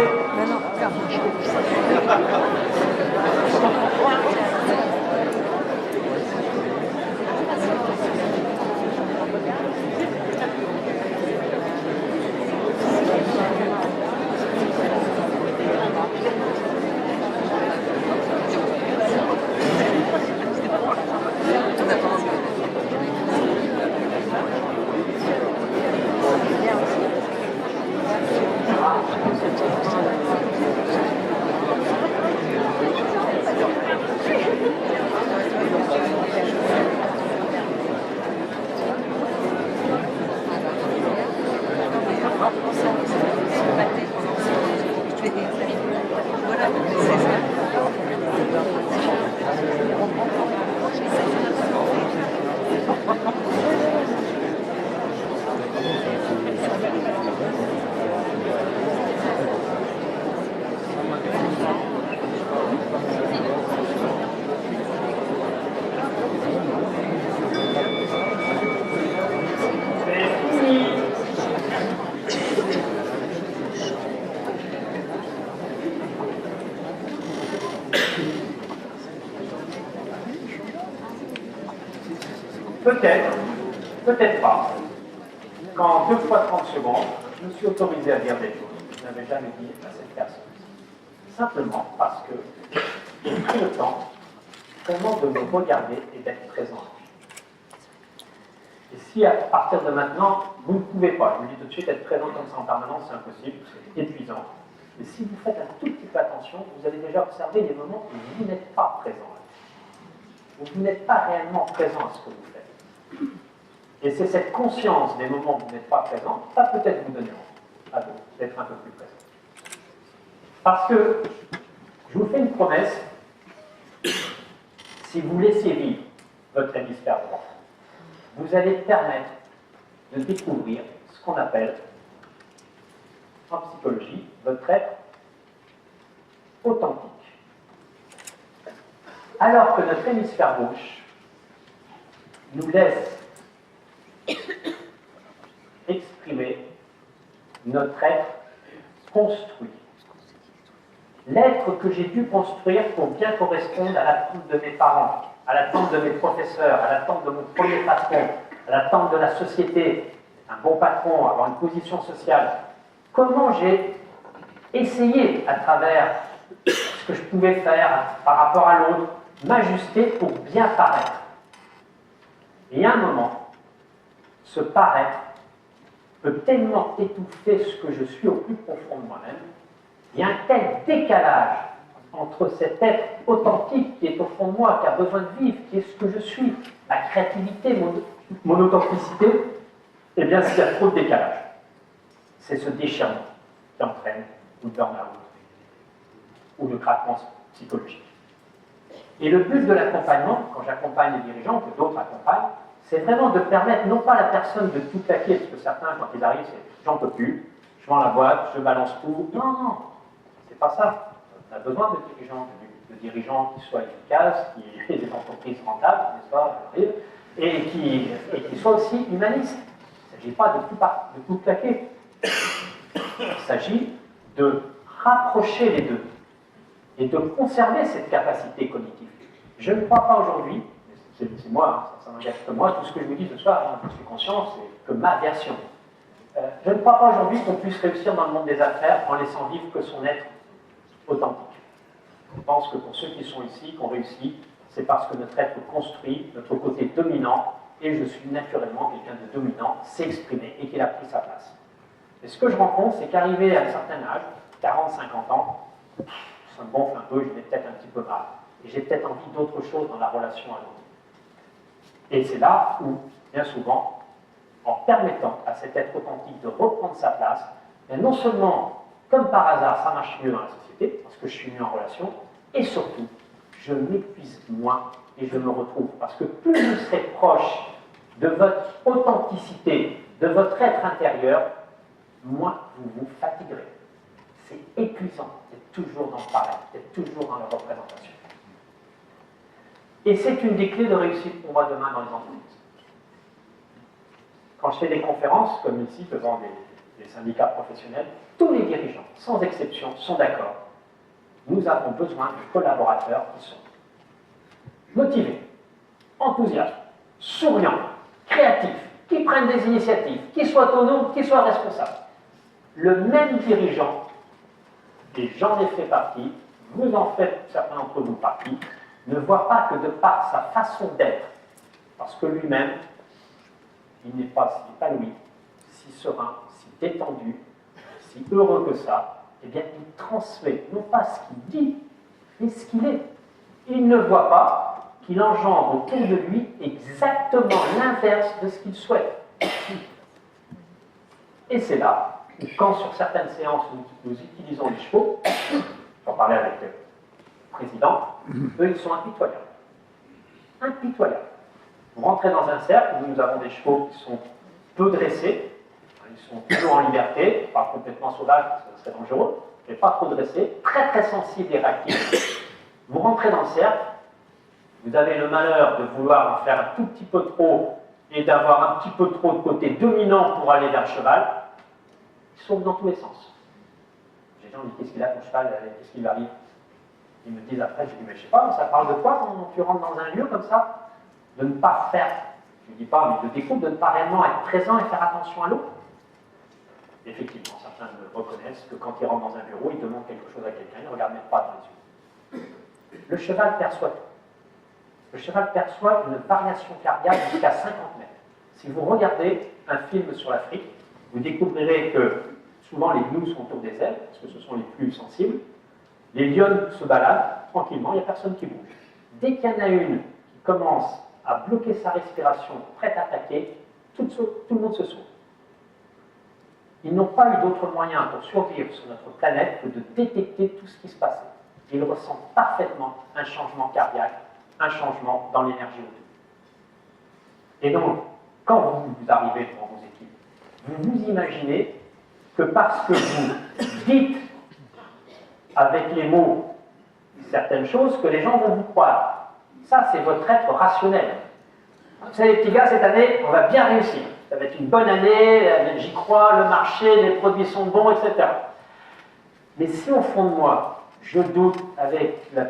Peut-être, peut-être pas, qu'en 2 fois 30 secondes, je me suis autorisé à dire des choses que je n'avais jamais dit à cette personne. Simplement parce que j'ai pris le temps vraiment de me regarder et d'être présent. Et si à partir de maintenant, vous ne pouvez pas, je vous dis tout de suite, être présent comme ça en permanence, c'est impossible, c'est épuisant. Mais si vous faites un tout petit peu attention, vous allez déjà observer les moments où vous n'êtes pas présent. Où vous n'êtes pas réellement présent à ce que vous faites. Et c'est cette conscience des moments où vous n'êtes pas présent qui va peut-être vous donner envie d'être un peu plus présent. Parce que, je vous fais une promesse, si vous laissez vivre votre hémisphère droit, vous allez permettre de découvrir ce qu'on appelle, en psychologie, votre être authentique. Alors que notre hémisphère gauche nous laisse exprimer notre être construit. L'être que j'ai dû construire pour bien correspondre à l'attente de mes parents, à l'attente de mes professeurs, à l'attente de mon premier patron, à l'attente de la société, un bon patron, avoir une position sociale. Comment j'ai essayé, à travers ce que je pouvais faire par rapport à l'autre, m'ajuster pour bien paraître. Et à un moment, ce paraître peut tellement étouffer ce que je suis au plus profond de moi-même. Il y a un tel décalage entre cet être authentique qui est au fond de moi, qui a besoin de vivre, qui est ce que je suis, ma créativité, mon authenticité. Eh bien, s'il y a trop de décalage, c'est ce déchirement qui entraîne le burn-out ou le craquement psychologique. Et le but de l'accompagnement, quand j'accompagne les dirigeants, que d'autres accompagnent, c'est vraiment de permettre non pas à la personne de tout claquer, parce que certains, quand ils arrivent, c'est j'en peux plus, je vends la boîte, je balance tout. Non, non, c'est pas ça. On a besoin de dirigeants qui soient efficaces, qui aient des entreprises rentables, n'est-ce pas, et qui soient aussi humanistes. Il ne s'agit pas de tout claquer. Il s'agit de rapprocher les deux et de conserver cette capacité cognitive. Je ne crois pas aujourd'hui, c'est moi, ça n'engage que moi, tout ce que je vous dis ce soir, je suis conscient, c'est que ma version. Je ne crois pas aujourd'hui qu'on puisse réussir dans le monde des affaires en laissant vivre que son être authentique. Je pense que pour ceux qui sont ici, qu'on réussit, c'est parce que notre être construit, notre côté dominant, et je suis naturellement quelqu'un de dominant, s'est exprimé et qu'il a pris sa place. Et ce que je rencontre, c'est qu'arrivé à un certain âge, 40, 50 ans, ça me gonfle un peu, je vais peut-être un petit peu mal. Et j'ai peut-être envie d'autre chose dans la relation à l'autre. Et c'est là où, bien souvent, en permettant à cet être authentique de reprendre sa place, mais non seulement, comme par hasard, ça marche mieux dans la société, parce que je suis mieux en relation, et surtout, je m'épuise moins et je me retrouve. Parce que plus vous serez proche de votre authenticité, de votre être intérieur, moins vous vous fatiguerez. C'est épuisant d'être toujours dans le pareil, d'être toujours dans la représentation. Et c'est une des clés de réussite pour moi demain dans les entreprises. Quand je fais des conférences, comme ici, devant des syndicats professionnels, tous les dirigeants, sans exception, sont d'accord. Nous avons besoin de collaborateurs qui sont motivés, enthousiastes, souriants, créatifs, qui prennent des initiatives, qui soient autonomes, qui soient responsables. Le même dirigeant, et j'en ai fait partie, vous en faites certains d'entre vous partie, ne voit pas que de par sa façon d'être, parce que lui-même, il n'est pas si épanoui, si serein, si détendu, si heureux que ça, eh bien, il transmet non pas ce qu'il dit, mais ce qu'il est. Il ne voit pas qu'il engendre autour de lui exactement l'inverse de ce qu'il souhaite. Et c'est là où, quand sur certaines séances nous utilisons les chevaux, j'en parlais avec le président, eux ils sont impitoyables. Impitoyables. Vous rentrez dans un cercle où nous avons des chevaux qui sont peu dressés, ils sont toujours en liberté, pas complètement sauvages, ce serait dangereux, mais pas trop dressés, très très sensibles et réactifs. Vous rentrez dans le cercle, vous avez le malheur de vouloir en faire un tout petit peu trop et d'avoir un petit peu trop de côté dominant pour aller vers le cheval, ils sauvent dans tous les sens. Les gens me disent, qu'est-ce qu'il a ton cheval, qu'est-ce qui lui arrive? Ils me disent après, je dis, mais je sais pas, ça parle de quoi quand tu rentres dans un lieu comme ça? De ne pas faire, je ne dis pas, mais de découvrir, de ne pas réellement être présent et faire attention à l'autre. Effectivement, certains me reconnaissent que quand ils rentrent dans un bureau, ils demandent quelque chose à quelqu'un, ils ne regardent même pas dans les yeux. Le cheval perçoit tout. Le cheval perçoit une variation cardiaque jusqu'à 50 mètres. Si vous regardez un film sur l'Afrique, vous découvrirez que souvent les gnous sont autour des ailes, parce que ce sont les plus sensibles. Les lionnes se baladent tranquillement, il n'y a personne qui bouge. Dès qu'il y en a une qui commence à bloquer sa respiration, prête à attaquer, tout le monde se sauve. Ils n'ont pas eu d'autre moyen pour survivre sur notre planète que de détecter tout ce qui se passait. Ils ressentent parfaitement un changement cardiaque, un changement dans l'énergie autour. Et donc, quand vous arrivez devant vos équipes, vous vous imaginez que parce que vous dites avec les mots certaines choses, que les gens vont vous croire. Ça, c'est votre être rationnel. Vous savez, les petits gars, cette année, on va bien réussir. Ça va être une bonne année, j'y crois, le marché, les produits sont bons, etc. Mais si au fond de moi, je doute avec la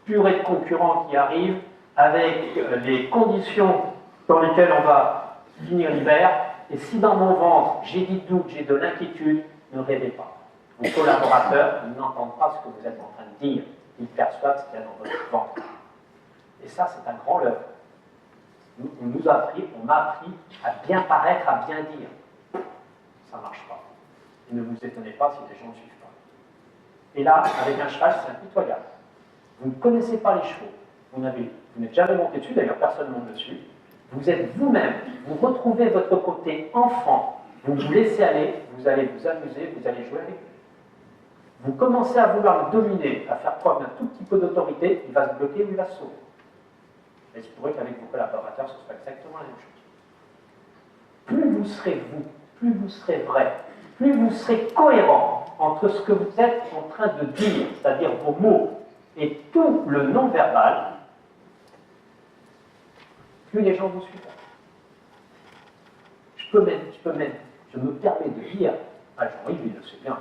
purée de concurrents qui arrive, avec les conditions dans lesquelles on va finir l'hiver, et si dans mon ventre, j'ai du doute, j'ai de l'inquiétude, ne rêvez pas. Vos collaborateurs n'entendent pas ce que vous êtes en train de dire. Ils perçoivent ce qu'il y a dans votre ventre. Et ça, c'est un grand leurre. On m'a appris à bien paraître, à bien dire. Ça ne marche pas. Et ne vous étonnez pas si les gens ne suivent pas. Et là, avec un cheval, c'est impitoyable. Vous ne connaissez pas les chevaux. Vous n'êtes jamais monté dessus, d'ailleurs personne ne monte dessus. Vous êtes vous-même, vous retrouvez votre côté enfant, vous vous laissez aller, vous allez vous amuser, vous allez jouer avec lui. Vous commencez à vouloir le dominer, à faire preuve d'un tout petit peu d'autorité, il va se bloquer ou il va se sauver. Mais il se pourrait qu'avec vos collaborateurs, ce soit exactement la même chose. Plus vous serez vous, plus vous serez vrai, plus vous serez cohérent entre ce que vous êtes en train de dire, c'est-à-dire vos mots, et tout le non-verbal, plus les gens vous suivent. Je me permets de dire, Jean-Yves, il le sait bien,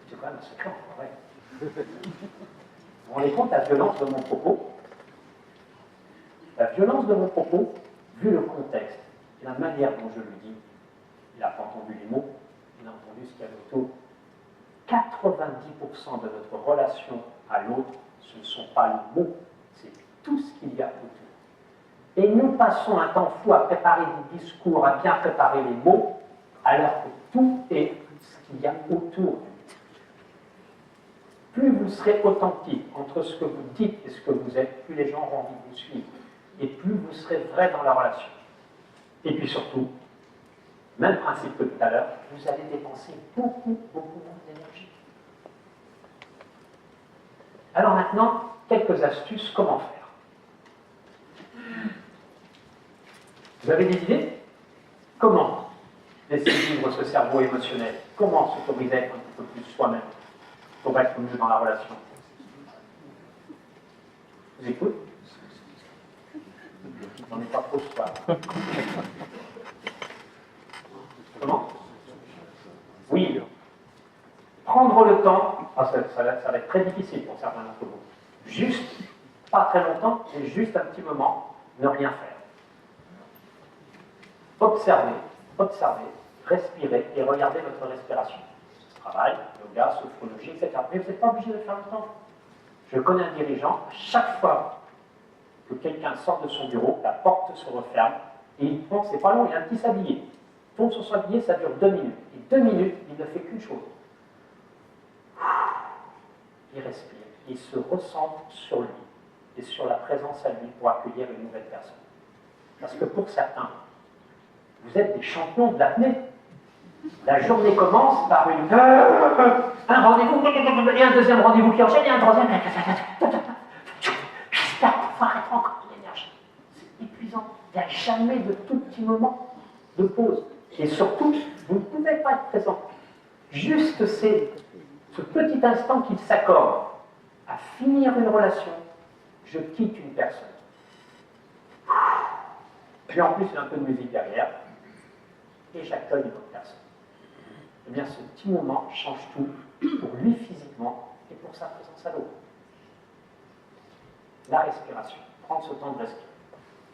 c'est quand même un secret, vrai. Vous vous rendez compte la violence de mon propos? La violence de mon propos, vu le contexte et la manière dont je le dis, il n'a pas entendu les mots, il a entendu ce qu'il y avait autour. 90% de notre relation à l'autre, ce ne sont pas les mots, c'est tout ce qu'il y a autour. Et nous passons un temps fou à préparer des discours, à bien préparer les mots, alors que tout est ce qu'il y a autour. Plus vous serez authentique entre ce que vous dites et ce que vous êtes, plus les gens auront envie de vous suivre. Et plus vous serez vrai dans la relation. Et puis surtout, même principe que tout à l'heure, vous allez dépenser beaucoup moins d'énergie. Alors maintenant, quelques astuces, comment faire? Vous avez des idées? Comment laisser vivre ce cerveau émotionnel? Comment s'autoriser à être un petit peu plus soi-même pour être mieux dans la relation? Je vous écoute? J'en ai pas trop ce soir. Comment? Oui. Prendre le temps, ça va être très difficile pour certains d'entre vous. Juste, pas très longtemps, mais juste un petit moment, ne rien faire. Observez, respirez et regardez votre respiration. Travail, yoga, sophrologie, etc. Mais vous n'êtes pas obligé de faire longtemps. Je connais un dirigeant, à chaque fois que quelqu'un sort de son bureau, la porte se referme et il prend, c'est pas long, il a un petit sablier. Il tombe sur son sablier, ça dure 2 minutes. Et 2 minutes, il ne fait qu'une chose. Il respire, il se recentre sur lui et sur la présence à lui pour accueillir une nouvelle personne. Parce que pour certains, vous êtes des champions de l'apnée. La journée commence par un rendez-vous et un deuxième rendez-vous qui enchaîne et un troisième. J'espère pouvoir être encore de l'énergie. C'est épuisant. Il n'y a jamais de tout petit moment de pause. Et surtout, vous ne pouvez pas être présent. Juste ce petit instant qu'il s'accorde à finir une relation, je quitte une personne. Puis en plus, il y a un peu de musique derrière. Et j'accueille une autre personne. Eh bien, ce petit moment change tout pour lui physiquement et pour sa présence à l'autre. La respiration, prendre ce temps de respirer.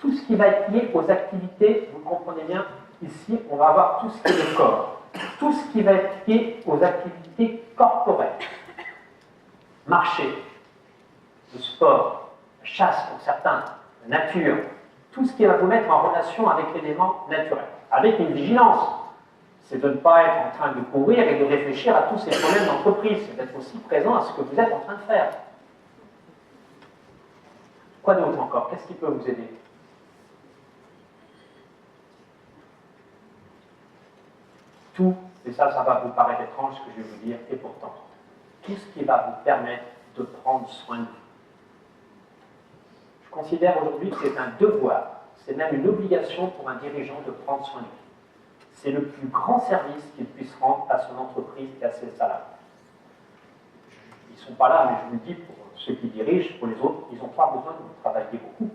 Tout ce qui va être lié aux activités, vous comprenez bien, ici, on va avoir tout ce qui est le corps. Tout ce qui va être lié aux activités corporelles. Marcher, le sport, la chasse pour certains, la nature, tout ce qui va vous mettre en relation avec l'élément naturel. Avec une vigilance. c'est de ne pas être en train de courir et de réfléchir à tous ces problèmes d'entreprise, c'est d'être aussi présent à ce que vous êtes en train de faire. Quoi d'autre encore? Qu'est-ce qui peut vous aider? Tout, et ça va vous paraître étrange ce que je vais vous dire, et pourtant, tout ce qui va vous permettre de prendre soin de vous. Je considère aujourd'hui que c'est un devoir, c'est même une obligation pour un dirigeant de prendre soin de lui. C'est le plus grand service qu'il puisse rendre à son entreprise et à ses salariés. Ils ne sont pas là, mais je vous le dis pour ceux qui dirigent, pour les autres, ils n'ont pas besoin de vous travailler beaucoup.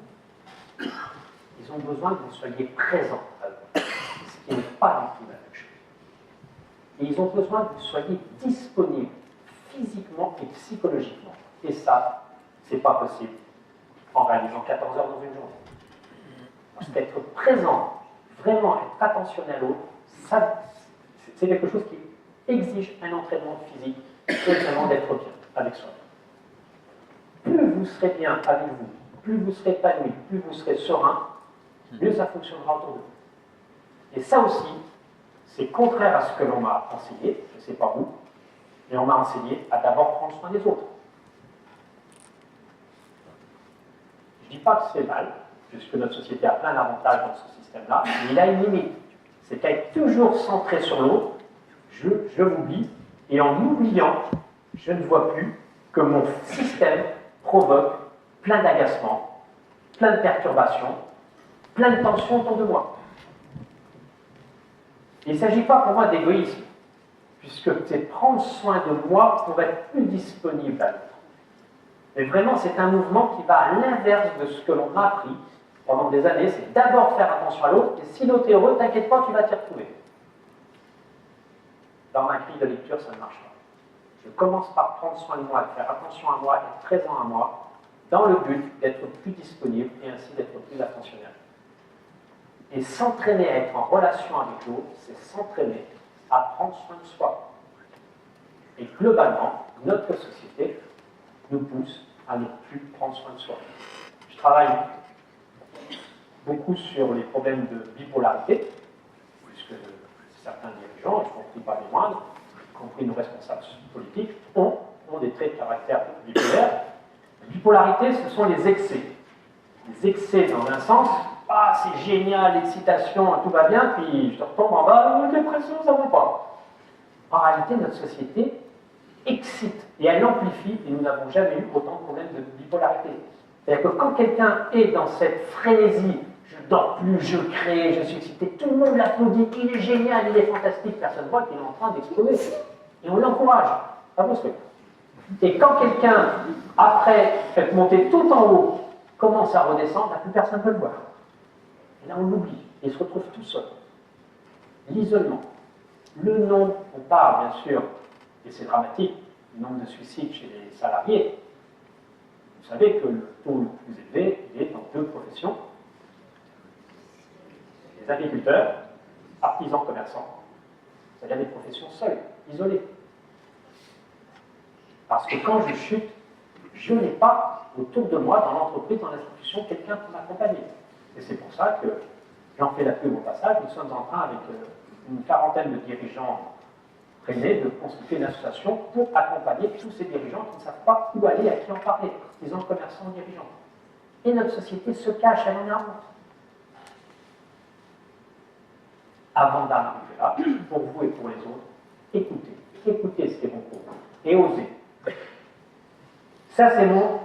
Ils ont besoin que vous soyez présent à eux, ce qui n'est pas du tout la même chose. Et ils ont besoin que vous soyez disponible physiquement et psychologiquement. Et ça, c'est pas possible en réalisant 14 heures dans une journée. Parce qu'être présent, vraiment être attentionnel à l'autre, c'est quelque chose qui exige un entraînement physique et vraiment d'être bien avec soi. Plus vous serez bien avec vous, plus vous serez épanoui, plus vous serez serein, mieux ça fonctionnera autour de vous. Et ça aussi, c'est contraire à ce que l'on m'a enseigné, je ne sais pas vous, mais on m'a enseigné à d'abord prendre soin des autres. Je ne dis pas que c'est mal, puisque notre société a plein d'avantages dans ce système-là, mais il a une limite. C'est qu'à être toujours centré sur l'autre, je m'oublie, et en m'oubliant, je ne vois plus que mon système provoque plein d'agacements, plein de perturbations, plein de tensions autour de moi. Il ne s'agit pas pour moi d'égoïsme, puisque c'est prendre soin de moi pour être plus disponible à l'autre. Mais vraiment, c'est un mouvement qui va à l'inverse de ce que l'on m'a appris pendant des années, c'est d'abord faire attention à l'autre, et si l'autre est heureux, t'inquiète pas, tu vas t'y retrouver. Dans ma grille de lecture, ça ne marche pas. Je commence par prendre soin de moi, de faire attention à moi, être présent à moi, dans le but d'être plus disponible et ainsi d'être plus attentionnel. Et s'entraîner à être en relation avec l'autre, c'est s'entraîner à prendre soin de soi. Et globalement, notre société nous pousse à ne plus prendre soin de soi. Je travaille beaucoup sur les problèmes de bipolarité, puisque certains dirigeants, y compris pas les moindres, y compris nos responsables politiques, ont des traits de caractère bipolaire. La bipolarité, ce sont les excès. Les excès dans un sens, ah c'est génial, l'excitation, tout va bien, puis je retombe en bas, dépression, ça ne va pas. En réalité, notre société excite et elle amplifie, et nous n'avons jamais eu autant de problèmes de bipolarité. C'est-à-dire que quand quelqu'un est dans cette frénésie, je ne dors plus, je crée, je suis excité, tout le monde l'applaudit, il est génial, il est fantastique, personne ne voit qu'il est en train d'exploser. Et on l'encourage. Ça vous souhaite. Et quand quelqu'un, après être monté tout en haut, commence à redescendre, plus personne ne peut le voir. Et là, on l'oublie. Et il se retrouve tout seul. L'isolement. Le nombre, on parle bien sûr, et c'est dramatique, le nombre de suicides chez les salariés. Vous savez que le taux le plus élevé, il est dans deux professions. Les agriculteurs, artisans, commerçants. C'est-à-dire des professions seules, isolées. Parce que quand je chute, je n'ai pas autour de moi, dans l'entreprise, dans l'institution, quelqu'un pour m'accompagner. Et c'est pour ça que j'en fais la pub au passage. Nous sommes en train, avec une quarantaine de dirigeants prênés, de constituer une association pour accompagner tous ces dirigeants qui ne savent pas où aller, à qui en parler, artisans, commerçants, dirigeants. Et notre société se cache, elle en a honte. Avant d'arriver là, pour vous et pour les autres, écoutez. Écoutez ce qui est bon pour vous. Et osez. Ça, c'est mon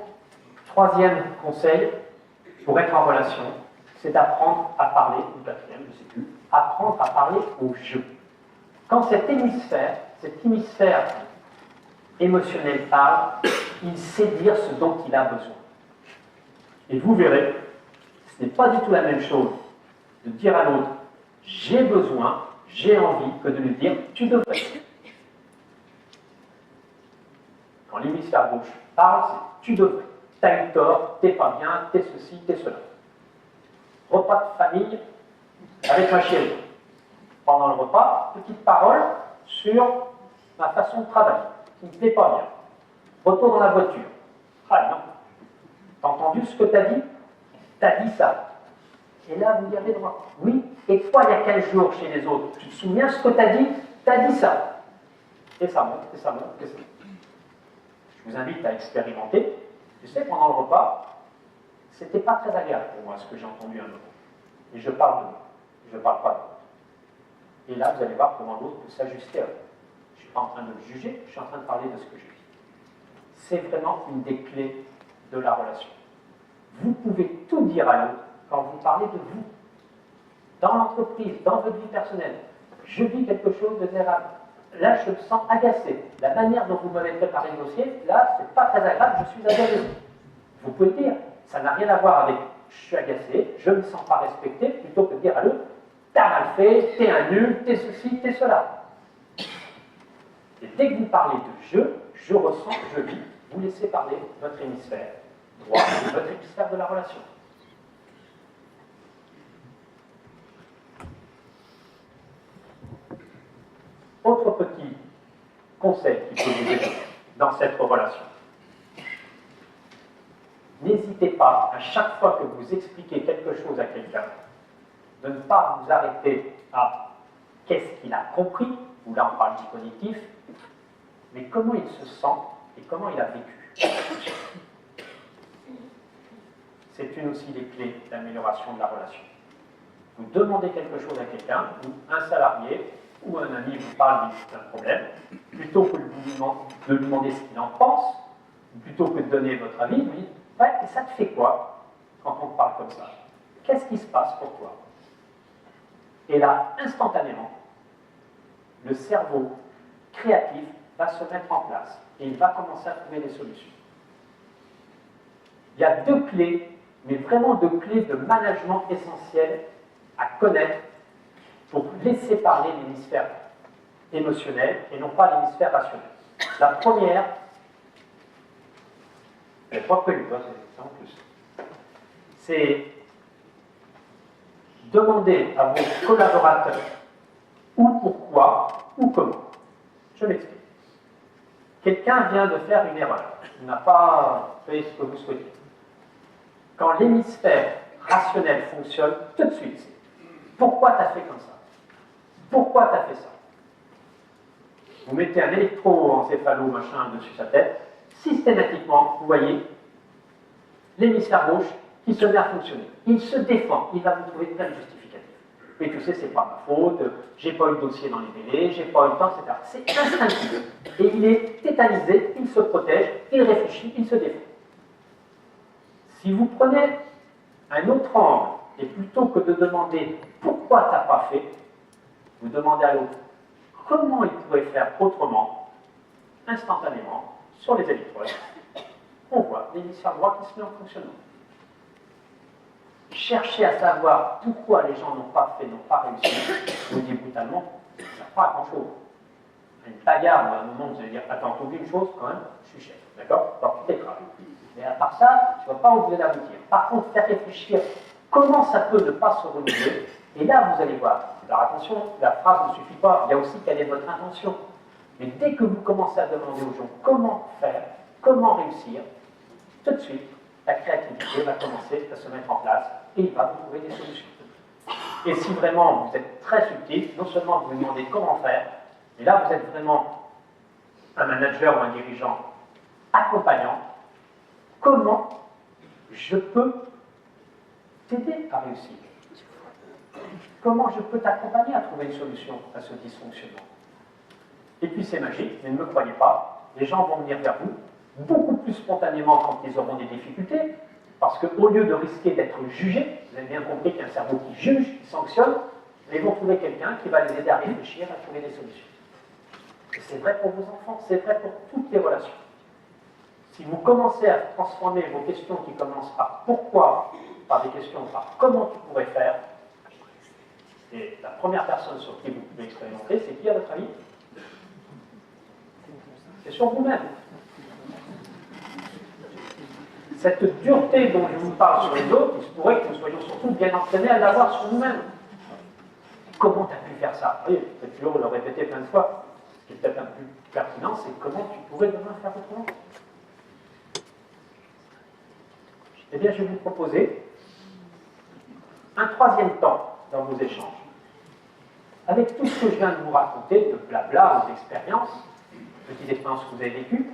troisième conseil pour être en relation, c'est d'apprendre à parler, ou quatrième, je ne sais plus, apprendre à parler au jeu. Quand cet hémisphère émotionnel parle, il sait dire ce dont il a besoin. Et vous verrez, ce n'est pas du tout la même chose de dire à l'autre « j'ai besoin, j'ai envie » que de lui dire « tu devrais ». Quand l'hémisphère gauche parle, c'est « tu devrais ». T'as eu tort, t'es pas bien, t'es ceci, t'es cela. Repas de famille avec ma chérie. Pendant le repas, petite parole sur ma façon de travailler, qui ne me plaît pas bien. Retour dans la voiture. Ah non. T'as entendu ce que t'as dit? T'as dit ça. Et là, vous y avez droit. Oui. Et toi, il y a 15 jours chez les autres, tu te souviens ce que tu as dit? Tu as dit ça. Et ça monte, et ça monte, et ça monte. Je vous invite à expérimenter. Tu sais, pendant le repas, c'était pas très agréable pour moi ce que j'ai entendu un moment. Et je parle de moi. Je ne parle pas de l'autre. Et là, vous allez voir comment l'autre peut s'ajuster à vous. Je ne suis pas en train de le juger, je suis en train de parler de ce que je vis. C'est vraiment une des clés de la relation. Vous pouvez tout dire à l'autre quand vous parlez de vous. Dans l'entreprise, dans votre vie personnelle. Je vis quelque chose de désagréable. Là, je me sens agacé. La manière dont vous m'avez préparé le dossier, là, c'est pas très agréable, je suis agacé. Vous pouvez le dire. Ça n'a rien à voir avec je suis agacé, je ne me sens pas respecté, plutôt que de dire à l'autre, t'as mal fait, t'es un nul, t'es ceci, t'es cela. Et dès que vous parlez de je ressens, je vis, vous laissez parler votre hémisphère droit et votre hémisphère de la relation. Autre petit conseil qui peut vous aider dans cette relation. N'hésitez pas, à chaque fois que vous expliquez quelque chose à quelqu'un, de ne pas vous arrêter à qu'est-ce qu'il a compris, ou là on parle du cognitif, mais comment il se sent et comment il a vécu. C'est une aussi des clés d'amélioration de la relation. Vous demandez quelque chose à quelqu'un, ou un salarié, ou un ami vous parle d'un problème, plutôt que de lui demander ce qu'il en pense, plutôt que de donner votre avis, vous dites, ouais, et ça te fait quoi quand on te parle comme ça? Qu'est-ce qui se passe pour toi? Et là, instantanément, le cerveau créatif va se mettre en place et il va commencer à trouver des solutions. Il y a deux clés, mais vraiment deux clés de management essentielles à connaître pour laisser parler l'hémisphère émotionnel et non pas l'hémisphère rationnel. La première, je n'ai pas prévu, c'est en plus, c'est demander à vos collaborateurs ou pourquoi ou comment. Je m'explique. Quelqu'un vient de faire une erreur. Il n'a pas fait ce que vous souhaitez. Quand l'hémisphère rationnel fonctionne, tout de suite, c'est pourquoi tu as fait comme ça? Pourquoi tu as fait ça? Vous mettez un électroencéphalo machin dessus sa tête, systématiquement, vous voyez, l'hémisphère gauche qui se met à fonctionner. Il se défend, il va vous trouver plein de justificatifs. Mais tu sais, c'est pas ma faute, j'ai pas eu le dossier dans les délais, j'ai pas eu le temps, etc. C'est instinctif. Et il est tétanisé, il se protège, il réfléchit, il se défend. Si vous prenez un autre angle, et plutôt que de demander pourquoi tu n'as pas fait, vous demandez à l'autre comment il pourrait faire autrement, instantanément, sur les électrodes, on voit l'hémisphère droit qui se met en fonctionnement. Cherchez à savoir pourquoi les gens n'ont pas fait, n'ont pas réussi, je vous dis brutalement, ça ne sert pas à grand-chose. Une bagarre, à un moment, vous allez dire, attends, t'oublies une chose, quand même, je suis chef, d'accord? Alors, tu t'écrases. Mais à part ça, tu ne vas pas où vous allez aboutir. Par contre, faire réfléchir comment ça peut ne pas se renouveler, et là, vous allez voir. Alors attention, la phrase ne suffit pas, il y a aussi quelle est votre intention. Mais dès que vous commencez à demander aux gens comment faire, comment réussir, tout de suite, la créativité va commencer à se mettre en place et il va vous trouver des solutions. Et si vraiment vous êtes très subtil, non seulement vous vous demandez comment faire, mais là vous êtes vraiment un manager ou un dirigeant accompagnant, comment je peux t'aider à réussir? Comment je peux t'accompagner à trouver une solution à ce dysfonctionnement? Et puis c'est magique, mais ne me croyez pas, les gens vont venir vers vous beaucoup plus spontanément quand ils auront des difficultés, parce qu'au lieu de risquer d'être jugés, vous avez bien compris qu'il y a un cerveau qui juge, qui sanctionne, ils vont trouver quelqu'un qui va les aider à réfléchir, à trouver des solutions. Et c'est vrai pour vos enfants, c'est vrai pour toutes les relations. Si vous commencez à transformer vos questions qui commencent par pourquoi, par des questions par comment tu pourrais faire, et la première personne sur qui vous pouvez expérimenter, c'est qui à votre avis? C'est sur vous-même. Cette dureté dont je vous parle sur les autres, il se pourrait que nous soyons surtout bien entraînés à l'avoir sur nous-mêmes. Comment tu as pu faire ça? Oui, peut-être toujours le répéter plein de fois. Ce qui est peut-être un peu plus pertinent, c'est comment tu pourrais demain faire autrement. Eh bien, je vais vous proposer Un troisième temps dans vos échanges. Avec tout ce que je viens de vous raconter, de blabla, aux expériences, petites expériences que vous avez vécues,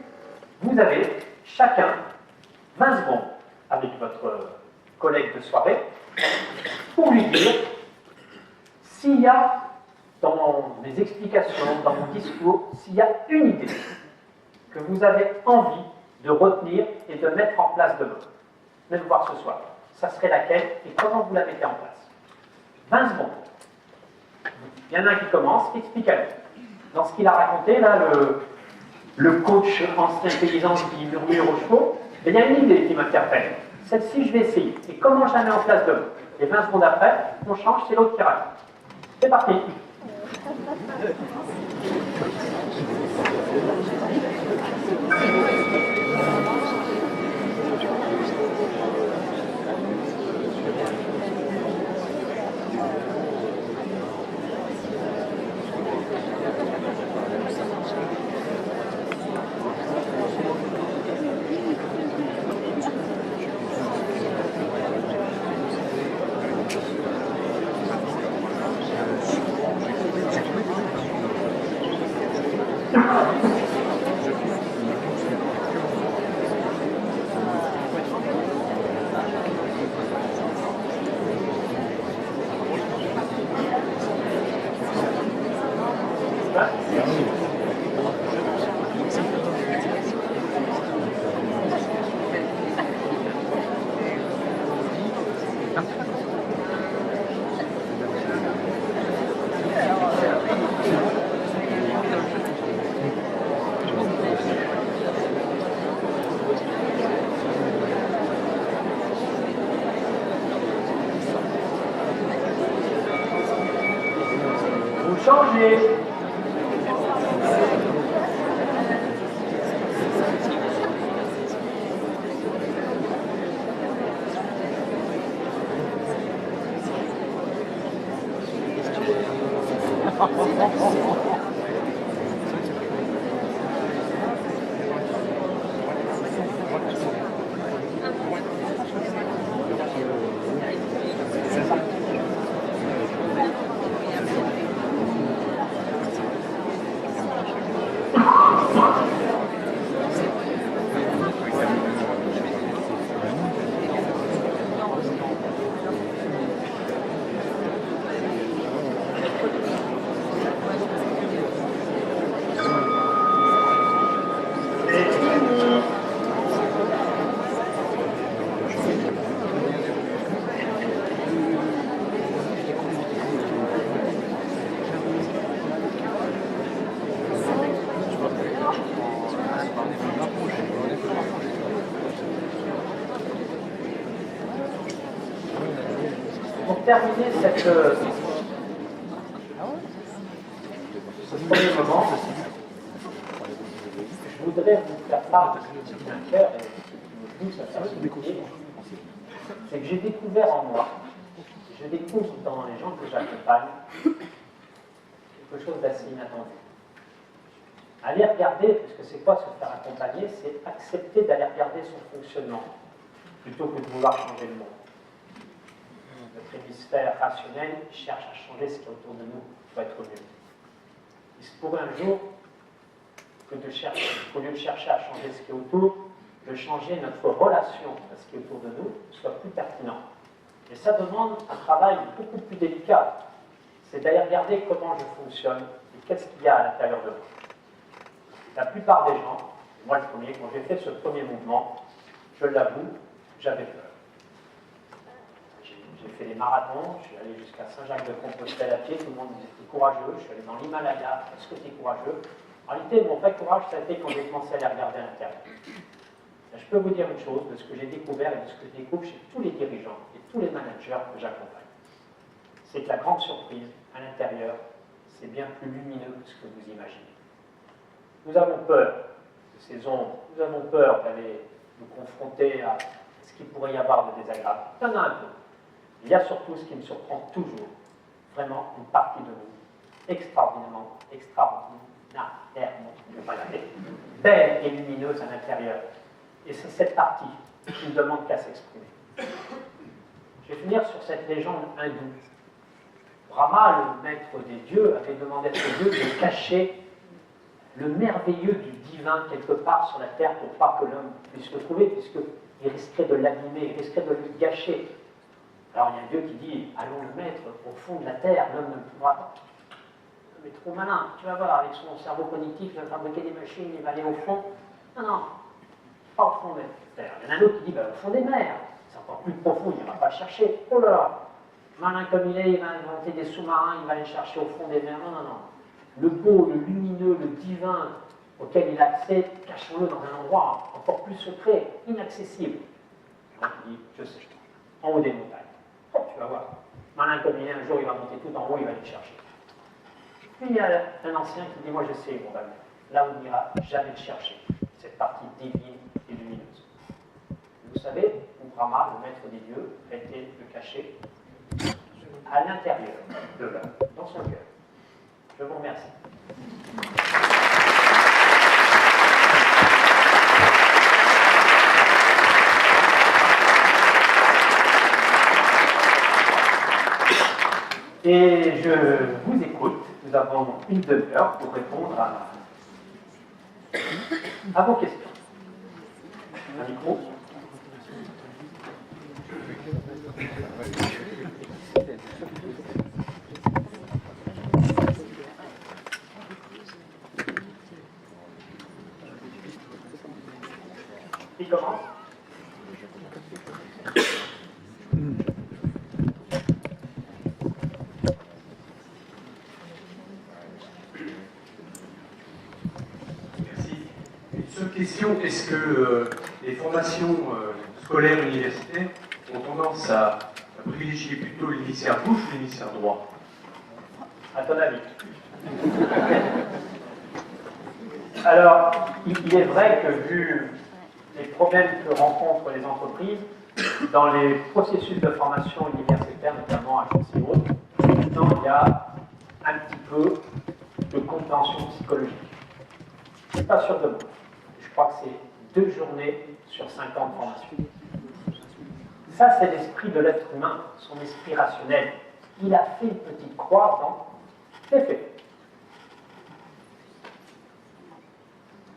vous avez chacun 20 secondes avec votre collègue de soirée pour lui dire s'il y a dans mes explications, dans mon discours, s'il y a une idée que vous avez envie de retenir et de mettre en place demain, même voir ce soir, ça serait laquelle et comment vous la mettez en place. 20 secondes. Il y en a un qui commence, explique à lui. Dans ce qu'il a raconté, là, le coach ancien paysan qui murmure aux chevaux, il y a une idée qui m'interpelle. Celle-ci, je vais essayer. Et comment je la mets en place demain? Et 20 secondes après, on change, c'est l'autre qui raconte. C'est parti. Changez. Pour terminer ce premier moment, je voudrais vous faire part de ce qui me tient à cœur et qui me pousse à faire ce métier. C'est que j'ai découvert en moi, je découvre dans les gens que j'accompagne, quelque chose d'assez inattendu. Aller regarder, parce que c'est quoi se faire accompagner, c'est accepter d'aller regarder son fonctionnement, plutôt que de vouloir changer le monde. Notre hémisphère rationnel cherche à changer ce qui est autour de nous pour être mieux. Il se pourrait un jour qu'au lieu de chercher à changer ce qui est autour, de changer notre relation à ce qui est autour de nous soit plus pertinent. Et ça demande un travail beaucoup plus délicat. C'est d'aller regarder comment je fonctionne et qu'est-ce qu'il y a à l'intérieur de moi. La plupart des gens, moi le premier, quand j'ai fait ce premier mouvement, je l'avoue, j'avais peur. J'ai fait des marathons, je suis allé jusqu'à Saint-Jacques-de-Compostelle à pied, tout le monde me disait t'es courageux, je suis allé dans l'Himalaya, est-ce que tu es courageux? En réalité, mon vrai courage, ça a été quand j'ai commencé à aller regarder à l'intérieur. Je peux vous dire une chose de ce que j'ai découvert et de ce que je découvre chez tous les dirigeants et tous les managers que j'accompagne. C'est que la grande surprise, à l'intérieur, c'est bien plus lumineux que ce que vous imaginez. Nous avons peur de ces ombres, nous avons peur d'aller nous confronter à ce qu'il pourrait y avoir de désagréable. Il y en a un peu. Il y a surtout ce qui me surprend toujours, vraiment une partie de nous, extraordinairement, belle et lumineuse à l'intérieur. Et c'est cette partie qui ne demande qu'à s'exprimer. Je vais finir sur cette légende hindoue. Brahma, le maître des dieux, avait demandé à ses dieux de cacher le merveilleux du divin quelque part sur la terre pour pas que l'homme puisse le trouver, puisqu'il risquerait de l'abîmer, il risquerait de lui gâcher. Alors il y a un dieu qui dit, allons le mettre au fond de la terre, l'homme ne pourra pas. Mais trop malin, tu vas voir, avec son cerveau cognitif, il va fabriquer des machines, il va aller au fond. Non, non, pas au fond de la terre. Il y en a un autre qui dit, au fond des mers, c'est encore plus profond, il ne va pas chercher. Oh là là, malin comme il va inventer des sous-marins, il va aller chercher au fond des mers. Non, non, non. Le beau, le lumineux, le divin auquel il a accès, cachons-le dans un endroit encore plus secret, inaccessible. Donc il dit, je sais, en haut des montagnes. Oh, tu vas voir. Malin comme il est, un jour il va monter tout en haut, il va aller chercher. Puis il y a un ancien qui dit, moi je sais où on va le mettre. Là où il n'ira jamais le chercher. Cette partie divine et lumineuse. Vous savez, où Brahma, le maître des dieux, a été le cacher à l'intérieur de l'homme, dans son cœur. Je vous remercie. Et je vous écoute. Nous avons une demi-heure pour répondre à vos questions. Un micro. Qui commence? Merci. Une seule question, est-ce que les formations scolaires universitaires ont tendance à privilégier plutôt l'hémisphère gauche ou l'hémisphère droit? À ton avis? Alors, il est vrai que vu les problèmes que rencontrent les entreprises dans les processus de formation universitaire, notamment à HEC et autres, maintenant il y a un petit peu de compréhension psychologique. Je ne suis pas sûr de moi. Je crois que c'est 2 journées sur 5 ans de formation. Ça, c'est l'esprit de l'être humain, son esprit rationnel. Il a fait une petite croix dans les faits.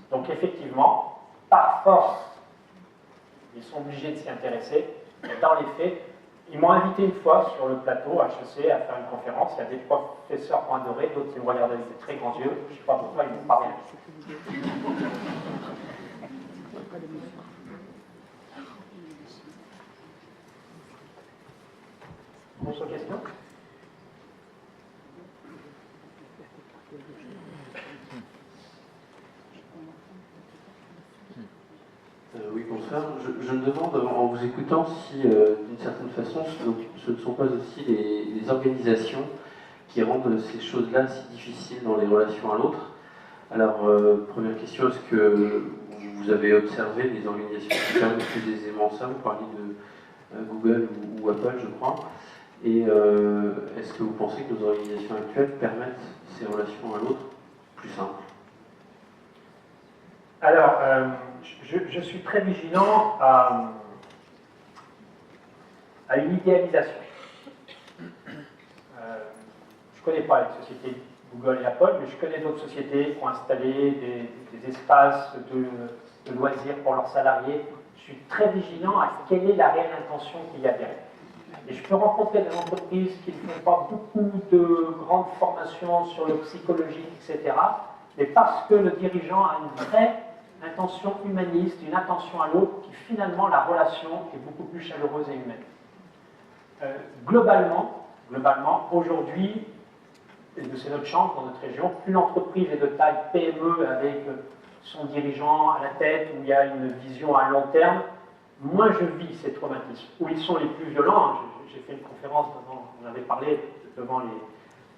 Donc effectivement, par force, ils sont obligés de s'y intéresser. Mais dans les faits, ils m'ont invité une fois sur le plateau à HEC à faire une conférence. Il y a des professeurs point dorés, d'autres qui me regardent avec des très grands yeux. Je ne sais pas pourquoi ils ne m'ont pas rien. Autre question? Oui, bonsoir. Je me demande, en vous écoutant, si, d'une certaine façon, ce ne sont pas aussi les organisations qui rendent ces choses-là si difficiles dans les relations à l'autre. Alors, première question, est-ce que vous avez observé des organisations qui permettent plus aisément ça? Vous parliez de Google ou Apple, je crois. Et est-ce que vous pensez que nos organisations actuelles permettent ces relations à l'autre plus simples? Alors, je suis très vigilant à une idéalisation. Je ne connais pas les sociétés Google et Apple, mais je connais d'autres sociétés qui ont installé des espaces de loisirs pour leurs salariés. Je suis très vigilant à quelle est la réelle intention qu'il y a derrière. Et je peux rencontrer des entreprises qui ne font pas beaucoup de grandes formations sur le psychologique, etc. Mais parce que le dirigeant a une vraie intention humaniste, une attention à l'autre, qui finalement, la relation est beaucoup plus chaleureuse et humaine. Globalement, aujourd'hui, et c'est notre chance dans notre région, plus l'entreprise est de taille PME avec son dirigeant à la tête, où il y a une vision à long terme, moins je vis ces traumatismes. Où ils sont les plus violents, j'ai fait une conférence, on avait parlé devant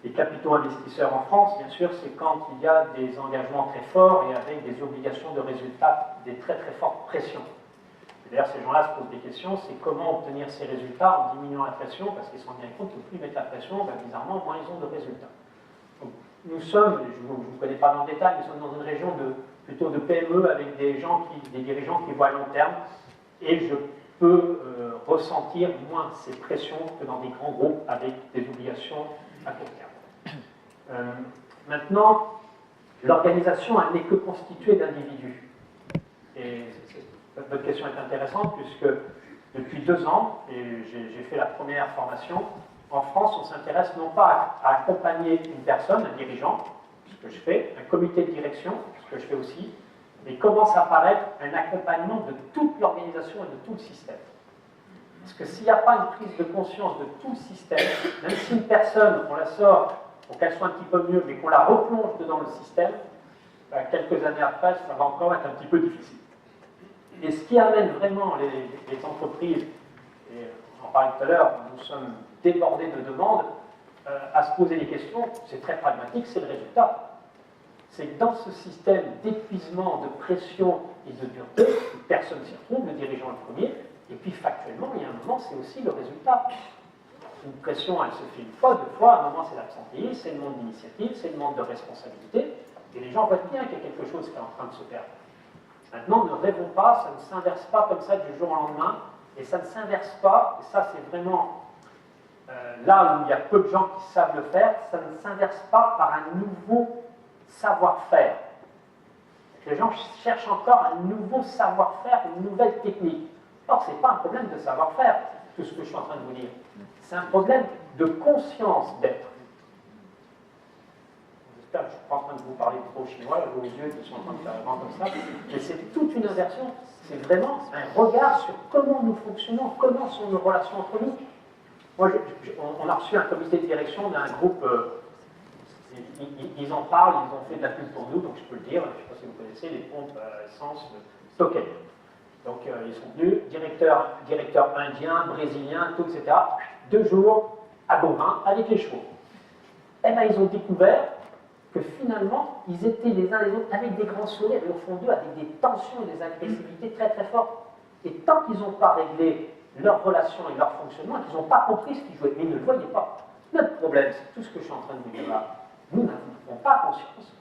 les capitaux investisseurs en France, bien sûr, c'est quand il y a des engagements très forts et avec des obligations de résultats, des très très fortes pressions. D'ailleurs, ces gens-là se posent des questions, c'est comment obtenir ces résultats en diminuant la pression, parce qu'ils se rendent bien compte que plus ils mettent la pression, bizarrement, moins ils ont de résultats. Donc, nous sommes, je ne vous connais pas dans le détail, nous sommes dans une région plutôt de PME avec des dirigeants qui voient à long terme, et je peut ressentir moins ces pressions que dans des grands groupes avec des obligations à court terme. Maintenant, l'organisation n'est que constituée d'individus. Et votre question est intéressante puisque depuis 2 ans, et j'ai fait la première formation, en France, on s'intéresse non pas à accompagner une personne, un dirigeant, ce que je fais, un comité de direction, ce que je fais aussi, mais commence à apparaître un accompagnement de toute l'organisation et de tout le système. Parce que s'il n'y a pas une prise de conscience de tout le système, même si une personne, on la sort pour qu'elle soit un petit peu mieux, mais qu'on la replonge dedans le système, quelques années après, ça va encore être un petit peu difficile. Et ce qui amène vraiment les entreprises, et on en parlait tout à l'heure, nous sommes débordés de demandes, à se poser des questions, c'est très pragmatique, c'est le résultat. C'est que dans ce système d'épuisement, de pression et de dureté, personne s'y retrouve, le dirigeant le premier, et puis factuellement, il y a un moment, c'est aussi le résultat. Une pression, elle se fait 1 fois, 2 fois, à un moment c'est l'absentéisme, c'est le manque d'initiative, c'est le manque de responsabilité, et les gens voient bien qu'il y a quelque chose qui est en train de se perdre. Maintenant, ne rêvons pas, ça ne s'inverse pas comme ça du jour au lendemain, et ça ne s'inverse pas, et ça c'est vraiment là où il y a peu de gens qui savent le faire, ça ne s'inverse pas par un nouveau savoir-faire. Les gens cherchent encore un nouveau savoir-faire, une nouvelle technique. Or, ce n'est pas un problème de savoir-faire, tout ce que je suis en train de vous dire. C'est un problème de conscience d'être. J'espère que je ne suis pas en train de vous parler trop chinois, vos yeux qui sont en train de faire vraiment comme ça, mais c'est toute une inversion. C'est vraiment un regard sur comment nous fonctionnons, comment sont nos relations entre nous. Moi, on a reçu un comité de direction d'un groupe, ils en parlent, ils ont fait de la pub pour nous, donc je peux le dire, je ne sais pas si vous connaissez, les pompes essence Token. Donc ils sont venus, directeur indien, brésilien, tout, etc. 2 jours à Gauvin avec les chevaux. Et bien ils ont découvert que finalement, ils étaient les uns les autres avec des grands sourires et au fond d'eux avec des tensions et des agressivités très très fortes. Et tant qu'ils n'ont pas réglé leur relation et leur fonctionnement, qu'ils n'ont pas compris ce qu'ils jouaient, mais ils ne le voyaient pas. Notre problème, c'est tout ce que je suis en train de vous dire là. Nous n'avons pas conscience.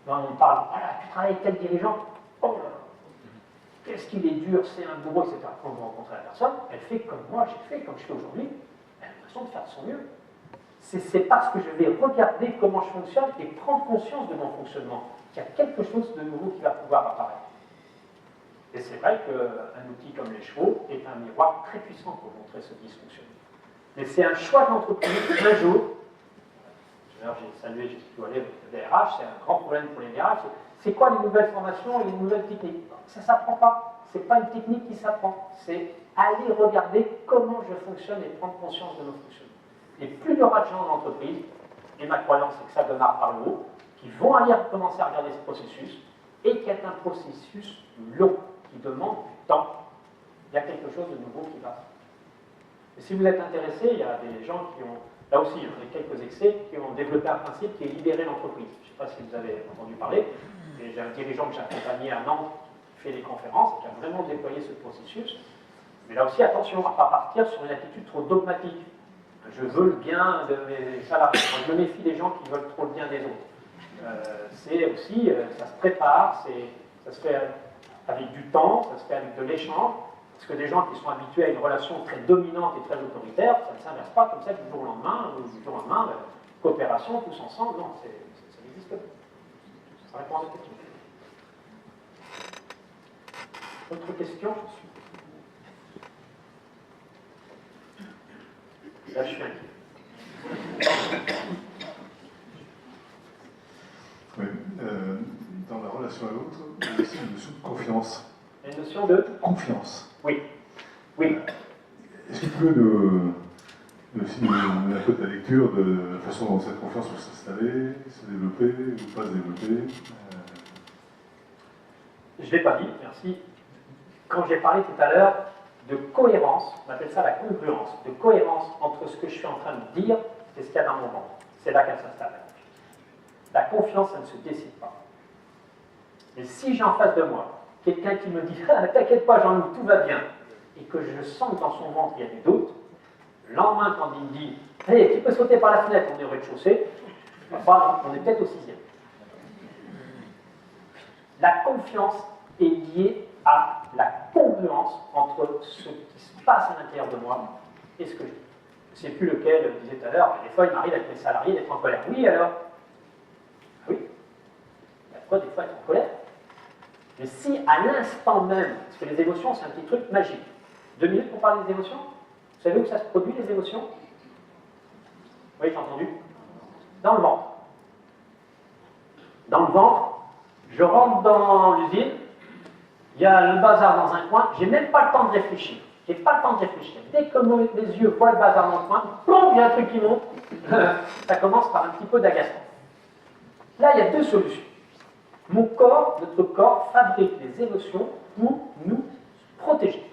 Quand on parle, voilà, tu travailles avec tel dirigeant, oh là là, qu'est-ce qu'il est dur, c'est un bourreau, etc. Quand vous rencontrez la personne, elle fait comme moi j'ai fait, comme je fais aujourd'hui, elle a l'impression de faire de son mieux. C'est parce que je vais regarder comment je fonctionne et prendre conscience de mon fonctionnement qu'il y a quelque chose de nouveau qui va pouvoir apparaître. Et c'est vrai qu'un outil comme les chevaux est un miroir très puissant pour montrer ce dysfonctionnement. Mais c'est un choix de l'entreprise. Un jour, j'ai salué, j'ai tutoyé le DRH, c'est un grand problème pour les DRH. C'est quoi les nouvelles formations et les nouvelles techniques? Ça ne s'apprend pas. Ce n'est pas une technique qui s'apprend. C'est aller regarder comment je fonctionne et prendre conscience de nos fonctionnements. Et plus il y aura de gens dans l'entreprise, et ma croyance c'est que ça démarre par le haut, qui vont aller commencer à regarder ce processus, et qui est un processus long, qui demande du temps. Il y a quelque chose de nouveau qui va. Et si vous êtes intéressé, il y a des gens qui ont, là aussi, il y a quelques excès, qui ont développé un principe qui est libérer l'entreprise. Je ne sais pas si vous avez entendu parler, mais j'ai un dirigeant que j'ai accompagné à Nantes, qui fait des conférences, qui a vraiment déployé ce processus. Mais là aussi, attention à ne pas partir sur une attitude trop dogmatique. Je veux le bien de mes salariés. Je me méfie des gens qui veulent trop le bien des autres. C'est aussi, ça se prépare, ça se fait avec du temps, ça se fait avec de l'échange, parce que des gens qui sont habitués à une relation très dominante et très autoritaire, ça ne s'inverse pas comme ça du jour au lendemain, ou du jour au lendemain, coopération, tous ensemble, non, ça n'existe pas. Ça répond à votre question. Autre question? Là, je suis inquiet. Oui, dans la relation à l'autre, il y a aussi une notion de confiance. Une notion de confiance. Oui. Oui. Est-ce que tu peux aussi nous donner un peu ta lecture de la façon dont cette confiance peut s'installer, se développer ou pas se développer Je ne l'ai pas dit, merci. Quand j'ai parlé tout à l'heure de cohérence, on appelle ça la congruence, de cohérence entre ce que je suis en train de dire et ce qu'il y a dans mon ventre. C'est là qu'elle s'installe. La confiance, ça ne se décide pas. Mais si j'ai en face de moi quelqu'un qui me dit « Ah, t'inquiète pas Jean-Loup, tout va bien », et que je sens que dans son ventre il y a des doutes, le lendemain quand il me dit « Hey, tu peux sauter par la fenêtre, on est au rez-de-chaussée », on est peut-être au 6e. La confiance est liée à la congruence entre ce qui se passe à l'intérieur de moi et ce que je dis. Je ne sais plus lequel disait tout à l'heure, des fois il m'arrive avec mes salariés d'être en colère. Oui, alors? Oui. Pourquoi des fois être en colère? Mais si à l'instant même, parce que les émotions c'est un petit truc magique. 2 minutes pour parler des émotions? Vous savez où ça se produit les émotions? Oui, j'ai entendu. Dans le ventre. Dans le ventre, je rentre dans l'usine, il y a le bazar dans un coin, j'ai même pas le temps de réfléchir. J'ai pas le temps de réfléchir. Dès que mes yeux voient le bazar dans le coin, plomb, il y a un truc qui monte. Ça commence par un petit peu d'agacement. Là, il y a 2 solutions. Mon corps, notre corps, fabrique des émotions pour nous protéger.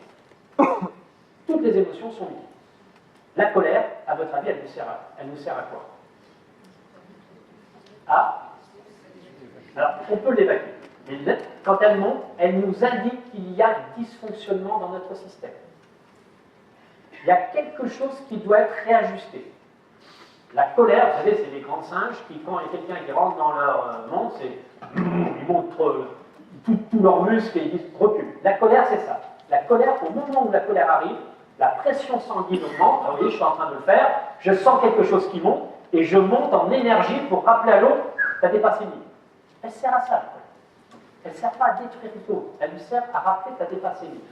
Toutes les émotions sont liées. La colère, à votre avis, elle nous sert à quoi? Alors, on peut l'évacuer. Mais quand elle monte, elle nous indique qu'il y a dysfonctionnement dans notre système. Il y a quelque chose qui doit être réajusté. La colère, vous savez, c'est les grands singes qui, quand il y a quelqu'un qui rentre dans leur monde, ils montrent tous leurs muscles et ils disent recule. La colère, c'est ça. La colère, au moment où la colère arrive, la pression sanguine augmente. Alors, vous voyez, je suis en train de le faire, je sens quelque chose qui monte et je monte en énergie pour rappeler à l'autre, tu as dépassé le niveau. Elle sert à ça. Elle ne sert pas à détruire tout. Elle nous sert à rappeler que tu as dépassé le niveau.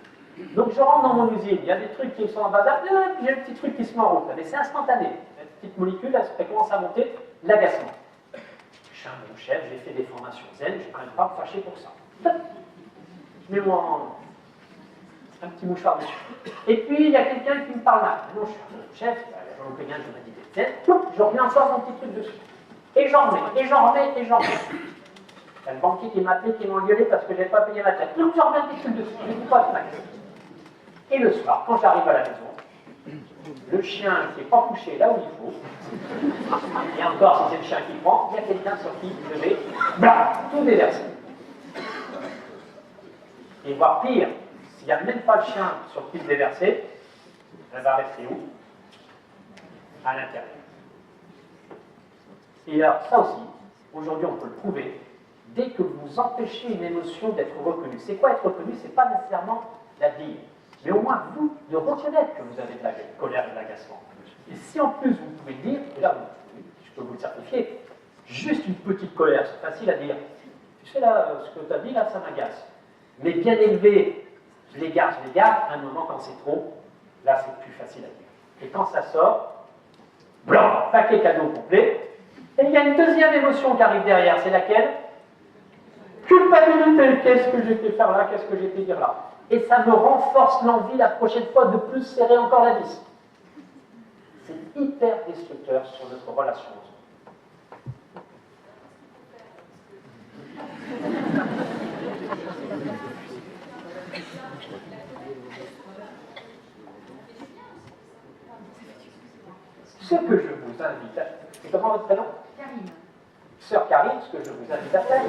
Donc je rentre dans mon usine, il y a des trucs qui sont en bazar, puis j'ai un petit truc qui se met en route. Mais c'est instantané. Une petite molécule, elle commence à monter, l'agacement. Je suis un bon chef, j'ai fait des formations zen, je ne vais pas me fâcher pour ça. Je mets moi un petit mouchoir dessus. Et puis il y a quelqu'un qui me parle là. Non, je suis un bon chef, Jean-Luc Péguin, je vais méditer zen, je remets encore mon petit truc dessus. Et j'en remets, et j'en remets, et j'en remets. Il y a le banquier qui m'a appelé, qui m'a engueulé parce que je n'avais pas payé ma tête. Donc je remets un petit truc dessus, je ne dis pas de ma tête. Et le soir, quand j'arrive à la maison, le chien qui n'est pas couché là où il faut, et encore si c'est le chien qui prend, il y a quelqu'un sur qui je vais tout déverser. Et voire pire, s'il n'y a même pas le chien sur qui le déverser, elle va rester où? À l'intérieur. Et alors ça aussi, aujourd'hui on peut le prouver, dès que vous empêchez une émotion d'être reconnue. C'est quoi être reconnu? C'est pas nécessairement la dire, mais au moins vous, de reconnaître que vous avez de la colère et de l'agacement. Et si en plus vous pouvez le dire, et là je peux vous le certifier, juste une petite colère, c'est facile à dire. Tu sais là, ce que tu as dit là, ça m'agace. Mais bien élevé, je l'égare, à un moment quand c'est trop, là c'est plus facile à dire. Et quand ça sort, blanc, paquet cadeau complet, et il y a une deuxième émotion qui arrive derrière, c'est laquelle? Culpabilité, qu'est-ce que j'ai fait faire là, qu'est-ce que j'ai fait dire là? Et ça me renforce l'envie la prochaine fois de plus serrer encore la vis. C'est hyper destructeur sur notre relation. Ce que je vous invite à... C'est comment votre prénom? Karine. Sœur Karine, ce que je vous invite à faire,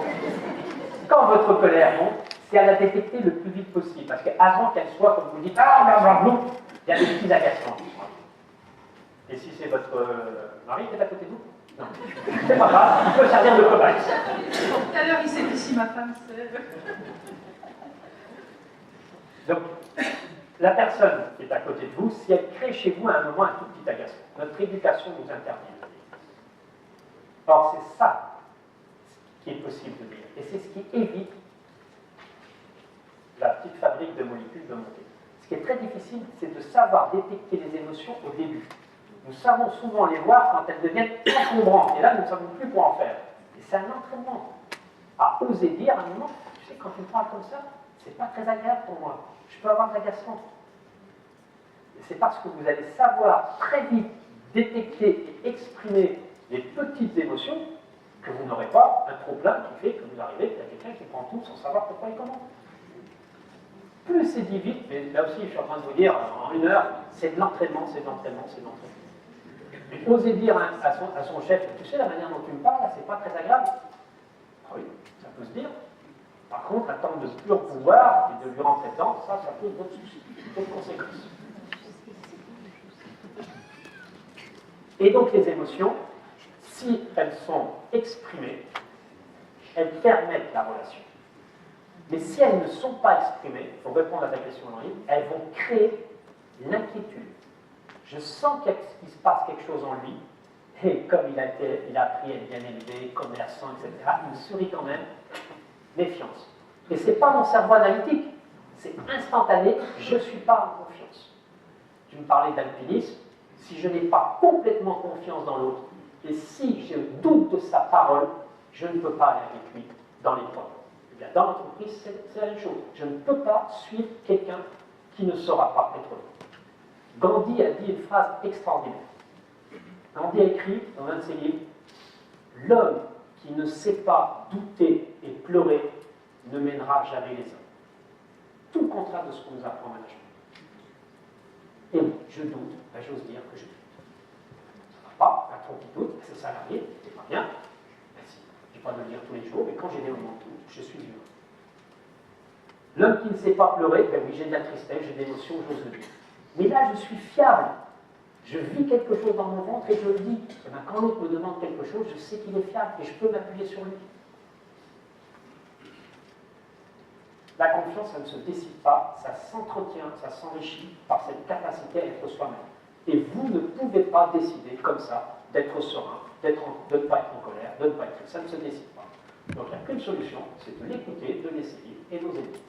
quand votre colère monte, c'est à la détecter le plus vite possible. Parce qu'avant qu'elle soit, comme vous dites, il y a des petits agacements. Et si c'est votre mari qui est à côté de vous? Non. C'est pas grave, il peut servir de cobaye. Tout à l'heure, il s'est dit si ma femme c'est. Donc, la personne qui est à côté de vous, si elle crée chez vous à un moment un tout petit agacement, notre éducation nous interdit. Or, c'est ça qui est possible de dire. Et c'est ce qui évite la petite fabrique de molécules de monter. Ce qui est très difficile, c'est de savoir détecter les émotions au début. Nous savons souvent les voir quand elles deviennent encombrantes. Et là, nous ne savons plus quoi en faire. Et c'est un entraînement à oser dire à un moment, tu sais, quand tu me parles comme ça, c'est pas très agréable pour moi. Je peux avoir de l'agacement. C'est parce que vous allez savoir très vite détecter et exprimer les petites émotions que vous n'aurez pas un trop-plein qui fait que vous arrivez, qu'il y a quelqu'un qui prend tout sans savoir pourquoi et comment. Plus c'est dit vite, mais là aussi je suis en train de vous dire, en 1 heure, c'est de l'entraînement, c'est de l'entraînement, c'est de l'entraînement. Mais oser dire à son chef, tu sais la manière dont tu me parles, c'est pas très agréable. Ah oui, ça peut se dire. Par contre, attendre de pur pouvoir et de lui rentrer dedans, ça pose d'autres conséquences. Et donc les émotions, si elles sont exprimées, elles permettent la relation. Mais si elles ne sont pas exprimées, pour répondre à ta question, Henri, elles vont créer l'inquiétude. Je sens qu'il se passe quelque chose en lui, et comme il a appris à être bien élevé, commerçant, etc., il me sourit quand même, méfiance. Et ce n'est pas mon cerveau analytique, c'est instantané, je ne suis pas en confiance. Tu me parlais d'alpinisme, si je n'ai pas complètement confiance dans l'autre, et si je doute de sa parole, je ne peux pas aller avec lui dans les projets. Eh bien, dans l'entreprise, c'est la même chose. Je ne peux pas suivre quelqu'un qui ne saura pas être l'autre. Gandhi a dit une phrase extraordinaire. Gandhi a écrit dans un de ses livres, « L'homme qui ne sait pas douter et pleurer ne mènera jamais les hommes. » Tout le contraire de ce qu'on nous apprend en management. Et oui, je doute, ben, j'ose dire que je doute. Ça ne va pas, il y a trop qui doute, c'est salarié, c'est pas bien. Ben, si, je ne vais pas le dire tous les jours, mais quand j'ai des moments de doute, je suis humain. L'homme qui ne sait pas pleurer, ben oui, j'ai de la tristesse, j'ai des émotions, j'ose le dire. Mais là, je suis fiable. Je vis quelque chose dans mon ventre et je le dis. Et ben, quand l'autre me demande quelque chose, je sais qu'il est fiable et je peux m'appuyer sur lui. La confiance, ça ne se décide pas, ça s'entretient, ça s'enrichit par cette capacité à être soi-même. Et vous ne pouvez pas décider comme ça d'être serein, de ne pas être en colère, de ne pas être... Ça ne se décide pas. Donc il n'y a qu'une solution, c'est de l'écouter, de laisser vivre et d'oser dire.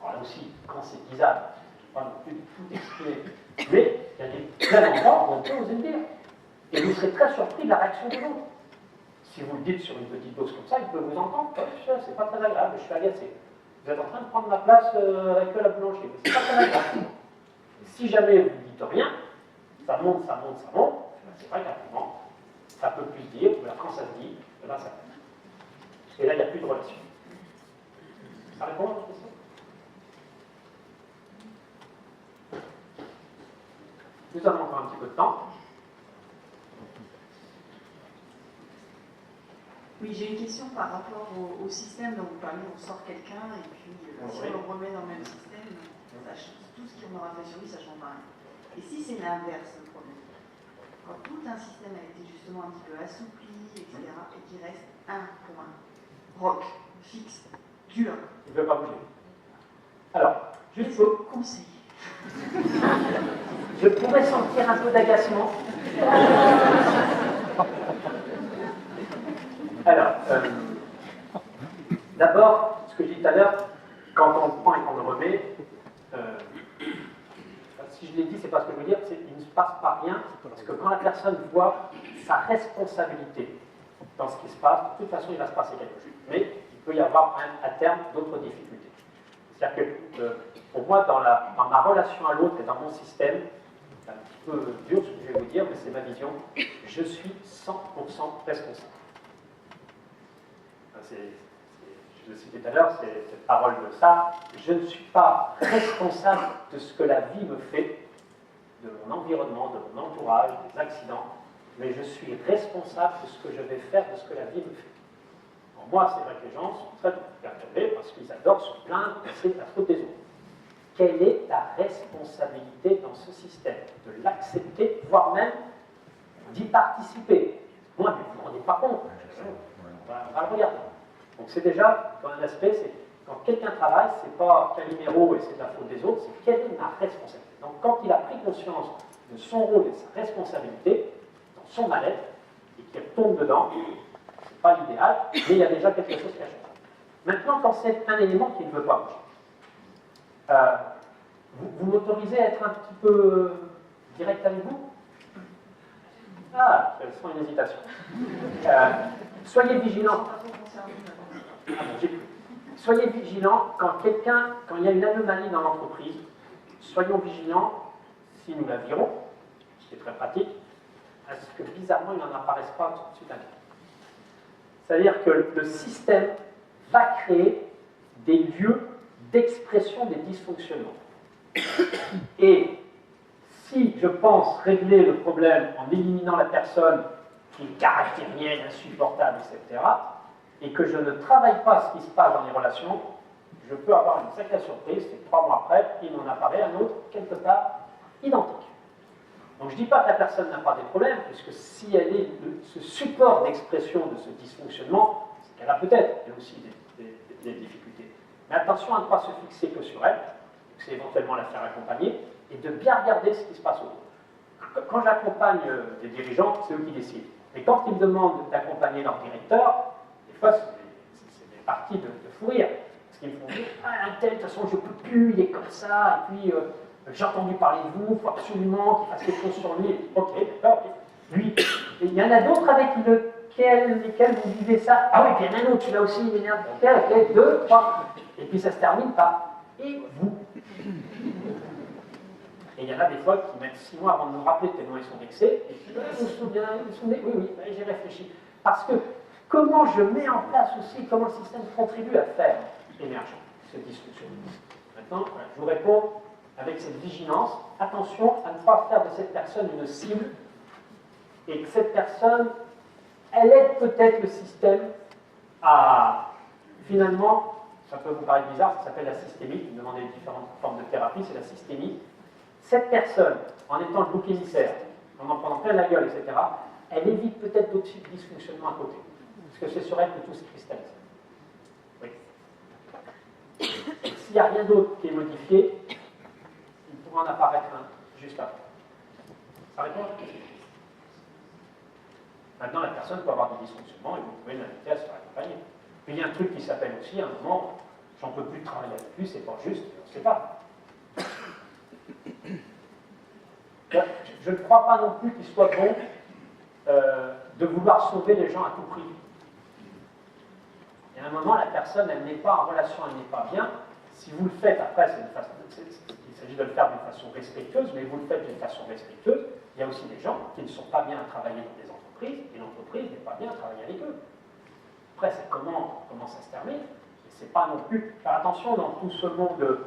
Alors là aussi, quand c'est disable, je ne vais pas non plus tout exprimer, mais il y a des plein d'endroits où on peut oser le dire. Et vous serez très surpris de la réaction de l'autre. Si vous le dites sur une petite dose comme ça, il peut vous entendre, c'est pas très agréable, je suis agacé. Vous êtes en train de prendre ma place avec la boulangerie, mais c'est pas très agréable. Si jamais vous ne dites rien, ça monte, c'est vrai qu'apparemment, ça peut plus se dire, que la France a dit, et là ça fait. Et là, il n'y a plus de relation. Ça répond à votre question? Nous avons encore un petit peu de temps. Oui, j'ai une question par rapport au système dont vous parlez. On sort quelqu'un et puis si on le remet dans le même système, tout ce qu'on aura fait sur lui, ça ne change rien. Et si c'est l'inverse, le problème, quand tout un système a été justement un petit peu assoupli, etc., et qu'il reste un point, roc, fixe, dur. Il ne veut pas bouger. Alors, juste pour conseiller. Je pourrais sentir un peu d'agacement. Alors, d'abord, ce que je dis tout à l'heure, quand on le prend et qu'on le remet, si je l'ai dit, c'est pas ce que je veux dire, il ne se passe pas rien, parce que quand la personne voit sa responsabilité dans ce qui se passe, de toute façon, il va se passer quelque chose. Mais il peut y avoir à terme d'autres difficultés. C'est-à-dire que pour moi, dans ma relation à l'autre et dans mon système, c'est un petit peu dur ce que je vais vous dire, mais c'est ma vision, je suis 100% responsable. Je le citais tout à l'heure, c'est cette parole de ça, je ne suis pas responsable de ce que la vie me fait, de mon environnement, de mon entourage, des accidents, mais je suis responsable de ce que je vais faire, de ce que la vie me fait. Pour moi, c'est vrai que les gens sont très perturbés parce qu'ils adorent se plaindre, c'est la faute des autres. Quelle est ta responsabilité dans ce système? De l'accepter, voire même d'y participer. Moi, vous ne vous rendez pas compte. On va le regarder. Donc c'est déjà, dans un aspect, c'est quand quelqu'un travaille, c'est pas Calimero et c'est de la faute des autres, c'est quelle est ma responsabilité. Donc quand il a pris conscience de son rôle et de sa responsabilité, dans son mal-être, et qu'il tombe dedans, c'est pas l'idéal, mais il y a déjà quelque chose qui a changé. Maintenant, quand c'est un élément qui ne veut pas bouger, vous m'autorisez à être un petit peu direct avec vous? Ah, je sens une hésitation. Soyez vigilants. Soyez vigilants quand il y a une anomalie dans l'entreprise, soyons vigilants, si nous la virons, ce qui est très pratique, à ce que bizarrement il n'en apparaisse pas tout de suite à nous. C'est-à-dire que le système va créer des lieux d'expression des dysfonctionnements. Et si je pense régler le problème en éliminant la personne qui est caractérielle, insupportable, etc., et que je ne travaille pas ce qui se passe dans les relations, je peux avoir une sacrée surprise, c'est 3 mois après, il m'en apparaît un autre, quelque part, identique. Donc je ne dis pas que la personne n'a pas des problèmes, puisque si elle est ce support d'expression de ce dysfonctionnement, c'est qu'elle a peut-être elle aussi des difficultés. Mais attention à ne pas se fixer que sur elle, c'est éventuellement la faire accompagner, et de bien regarder ce qui se passe autour. Quand j'accompagne des dirigeants, c'est eux qui décident. Mais quand ils me demandent d'accompagner leur directeur, des fois, c'est des parties de fou rire. Parce qu'ils me font dire, ah, un tel, de toute façon, je ne peux plus, il est comme ça, et puis j'ai entendu parler de vous, il faut absolument qu'il fasse quelque chose sur lui. Ok, d'accord, ok. Lui, et il y en a d'autres avec lesquels vous vivez ça. Ah oui, puis il y en a un autre, celui-là aussi, il m'énerve. Ok, 2, 3. Et puis ça se termine par et vous. Et il y en a des fois qui mettent 6 mois avant de nous rappeler tellement ils sont vexés. Et puis, vous vous souvenez, oui, j'ai réfléchi. Parce que comment je mets en place aussi, comment le système contribue à faire émerger cette discussion. Maintenant, voilà, je vous réponds avec cette vigilance. Attention à ne pas faire de cette personne une cible et que cette personne, elle aide peut-être le système à, finalement, ça peut vous paraître bizarre, ça s'appelle la systémie, vous me demandez différentes formes de thérapie, c'est la systémie. Cette personne, en étant le bouc émissaire, en prenant plein la gueule, etc., elle évite peut-être d'autres dysfonctionnements à côté. Parce que c'est sur elle que tout se cristallise. Oui. S'il n'y a rien d'autre qui est modifié, il pourra en apparaître un juste après. Ça répond? Maintenant, la personne peut avoir des dysfonctionnements et vous pouvez l'inviter à se faire accompagner. Mais il y a un truc qui s'appelle aussi, à un moment, j'en peux plus travailler avec lui, c'est pas juste, on ne sait pas. Je ne crois pas non plus qu'il soit bon de vouloir sauver les gens à tout prix. Et à un moment, la personne, elle n'est pas en relation, elle n'est pas bien. Si vous le faites, après, il s'agit de le faire d'une façon respectueuse, mais vous le faites d'une façon respectueuse. Il y a aussi des gens qui ne sont pas bien à travailler dans des entreprises, et l'entreprise n'est pas bien à travailler avec eux. Après, c'est comment ça se termine. Et c'est pas non plus... Faire attention dans tout ce monde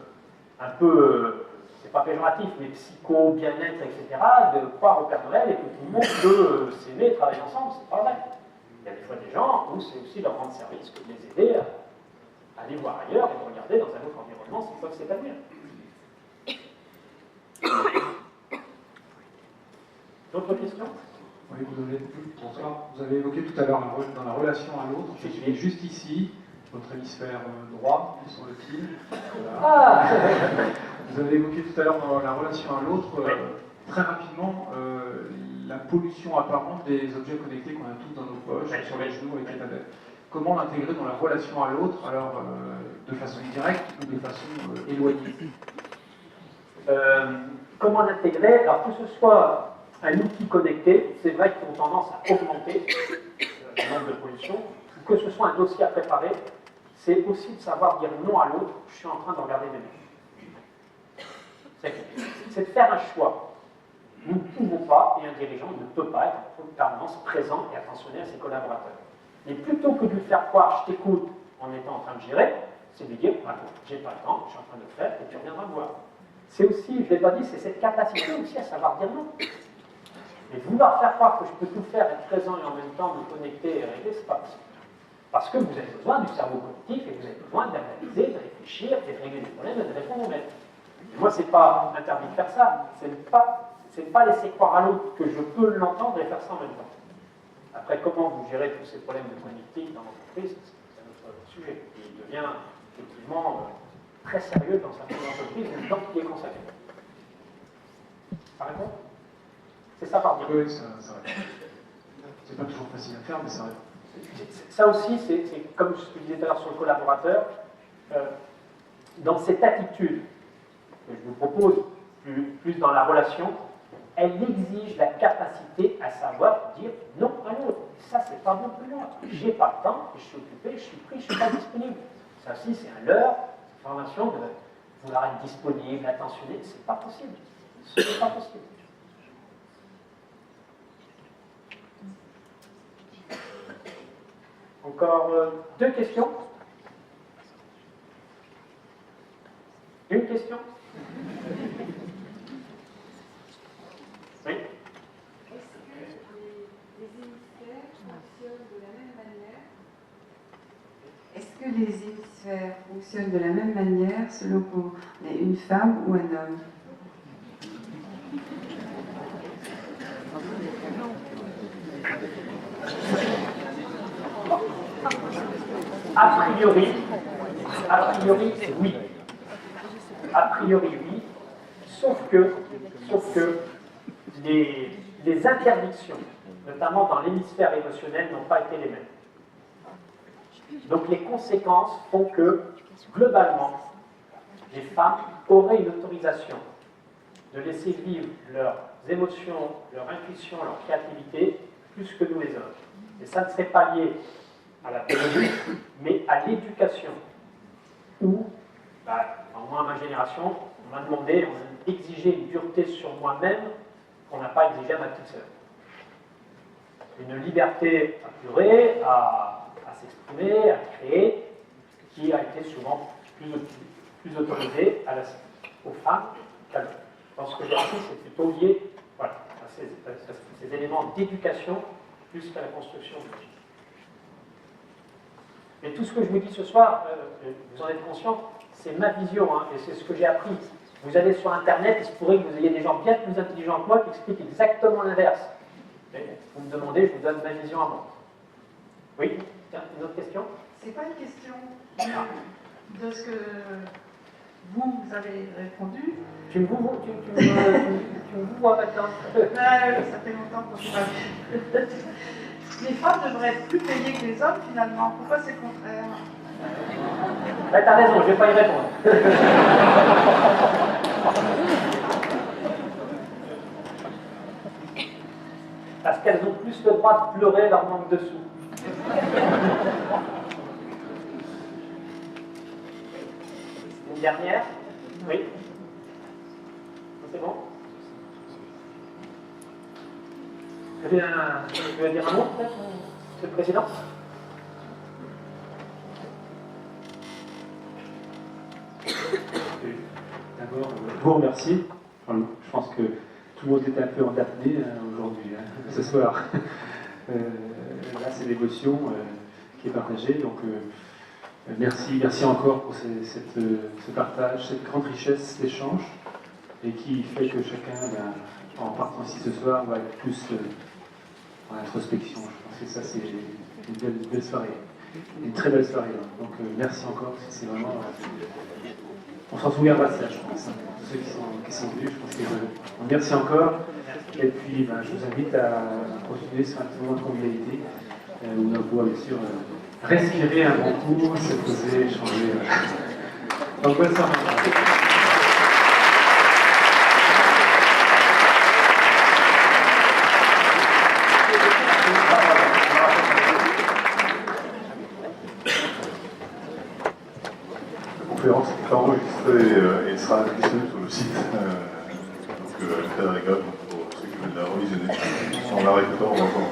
un peu... c'est pas péjoratif, mais psycho, bien-être, etc., de croire au Père Noël et que tout le monde peut s'aimer et travailler ensemble, c'est pas vrai. Il y a des fois des gens où c'est aussi leur rendre service que de les aider à aller voir ailleurs et de regarder dans un autre environnement s'ils peuvent s'épanouir. D'autres questions? Oui, vous avez évoqué tout à l'heure dans la relation à l'autre, je suis juste ici, votre hémisphère droit, me semble-t-il. Voilà. Ah. Vous avez évoqué tout à l'heure dans la relation à l'autre, très rapidement, la pollution apparente des objets connectés qu'on a tous dans nos poches, sur les genoux avec les tablettes. Comment l'intégrer dans la relation à l'autre, alors de façon directe ou de façon éloignée? Comment l'intégrer? Alors que ce soit un outil connecté, c'est vrai qu'ils ont tendance à augmenter le nombre de pollutions, ou que ce soit un dossier à préparer, c'est aussi de savoir dire non à l'autre, je suis en train de regarder mes mails. C'est de faire un choix. Nous ne pouvons pas, et un dirigeant ne peut pas être en permanence présent et attentionné à ses collaborateurs. Mais plutôt que de lui faire croire, je t'écoute en étant en train de gérer, c'est de lui dire, ah, j'ai pas le temps, je suis en train de le faire, et tu reviendras me voir. C'est aussi, je ne l'ai pas dit, c'est cette capacité aussi à savoir dire non. Mais vouloir faire croire que je peux tout faire, être présent et en même temps me connecter et régler, c'est pas possible. Parce que vous avez besoin du cerveau cognitif et vous avez besoin d'analyser, de réfléchir, et de régler des problèmes et de répondre aux maîtres. Moi, c'est pas interdit de faire ça. C'est ne pas laisser croire à l'autre que je peux l'entendre et faire ça en même temps. Après, comment vous gérez tous ces problèmes de connectique dans l'entreprise, c'est un autre sujet. Et il devient effectivement très sérieux dans certaines entreprises, où le temps qui est consacré. Ça répond? C'est ça par dire. Oui, ça répond. C'est pas toujours facile à faire, mais ça répond. Ça aussi, c'est comme je disais tout à l'heure sur le collaborateur, dans cette attitude que je vous propose, plus dans la relation, elle exige la capacité à savoir dire non à l'autre. Ça, c'est pas bon pour moi. J'ai pas le temps, je suis occupé, je suis pris, je suis pas disponible. Ça aussi, c'est un leurre, formation de vouloir être disponible, attentionné, c'est pas possible. Ce n'est pas possible. Encore 2 questions? Une question? Oui? Est-ce que les hémisphères fonctionnent de la même manière selon qu'on est une femme ou un homme? A priori, A priori, oui. A priori, oui. Sauf que les interdictions, notamment dans l'hémisphère émotionnel, n'ont pas été les mêmes. Donc les conséquences font que, globalement, les femmes auraient une autorisation de laisser vivre leurs émotions, leur intuition, leur créativité, plus que nous les hommes. Et ça ne serait pas lié à la biologie, mais à l'éducation. Où, en moins ma génération, on m'a demandé, on m'a exigé une dureté sur moi-même qu'on n'a pas exigé à ma petite sœur. Une liberté à pleurer, à s'exprimer, à créer, qui a été souvent plus autorisée aux femmes qu'à l'homme. Dans ce que j'ai appris, c'est plutôt lié à ces éléments d'éducation plus qu'à la construction du type. Mais tout ce que je vous dis ce soir, vous en êtes conscient, c'est ma vision, hein, et c'est ce que j'ai appris. Vous allez sur Internet, il se pourrait que vous ayez des gens bien plus intelligents que moi qui expliquent exactement l'inverse. Vous me demandez, je vous donne ma vision à moi. Oui? Tiens, une autre question? C'est pas une question de ce que vous avez répondu. Tu me vois maintenant? Ça fait longtemps qu'on ne s'est pas vu. Les femmes devraient être plus payées que les hommes finalement. Pourquoi c'est le contraire? T'as raison, je ne vais pas y répondre. Parce qu'elles ont plus le droit de pleurer leur manque de sous. Une dernière? Oui. C'est bon? Vous voulez dire un mot, peut-être, Monsieur le Président? D'abord, je vous remercie. Enfin, je pense que tout le monde est un peu endapté aujourd'hui, ce soir. Là, c'est l'émotion qui est partagée. Donc, merci encore pour ce partage, cette grande richesse d'échange, et qui fait que chacun, en partant ici ce soir, va être plus en introspection. Je pense que ça, c'est une belle soirée. Une très belle soirée. Donc, merci encore. C'est vraiment. On s'en souviendra de ça, je pense. Ceux qui sont venus, je pense que merci encore. Et puis, je vous invite à continuer sur un petit moment de convivialité où on va pouvoir, bien sûr, respirer un bon coup, se poser, échanger. Donc, bonne soirée. La conférence est enregistrée et sera disponible sur le site. Donc, très agréable pour ceux qui veulent la revisionner. En la réécoutant, on va encore.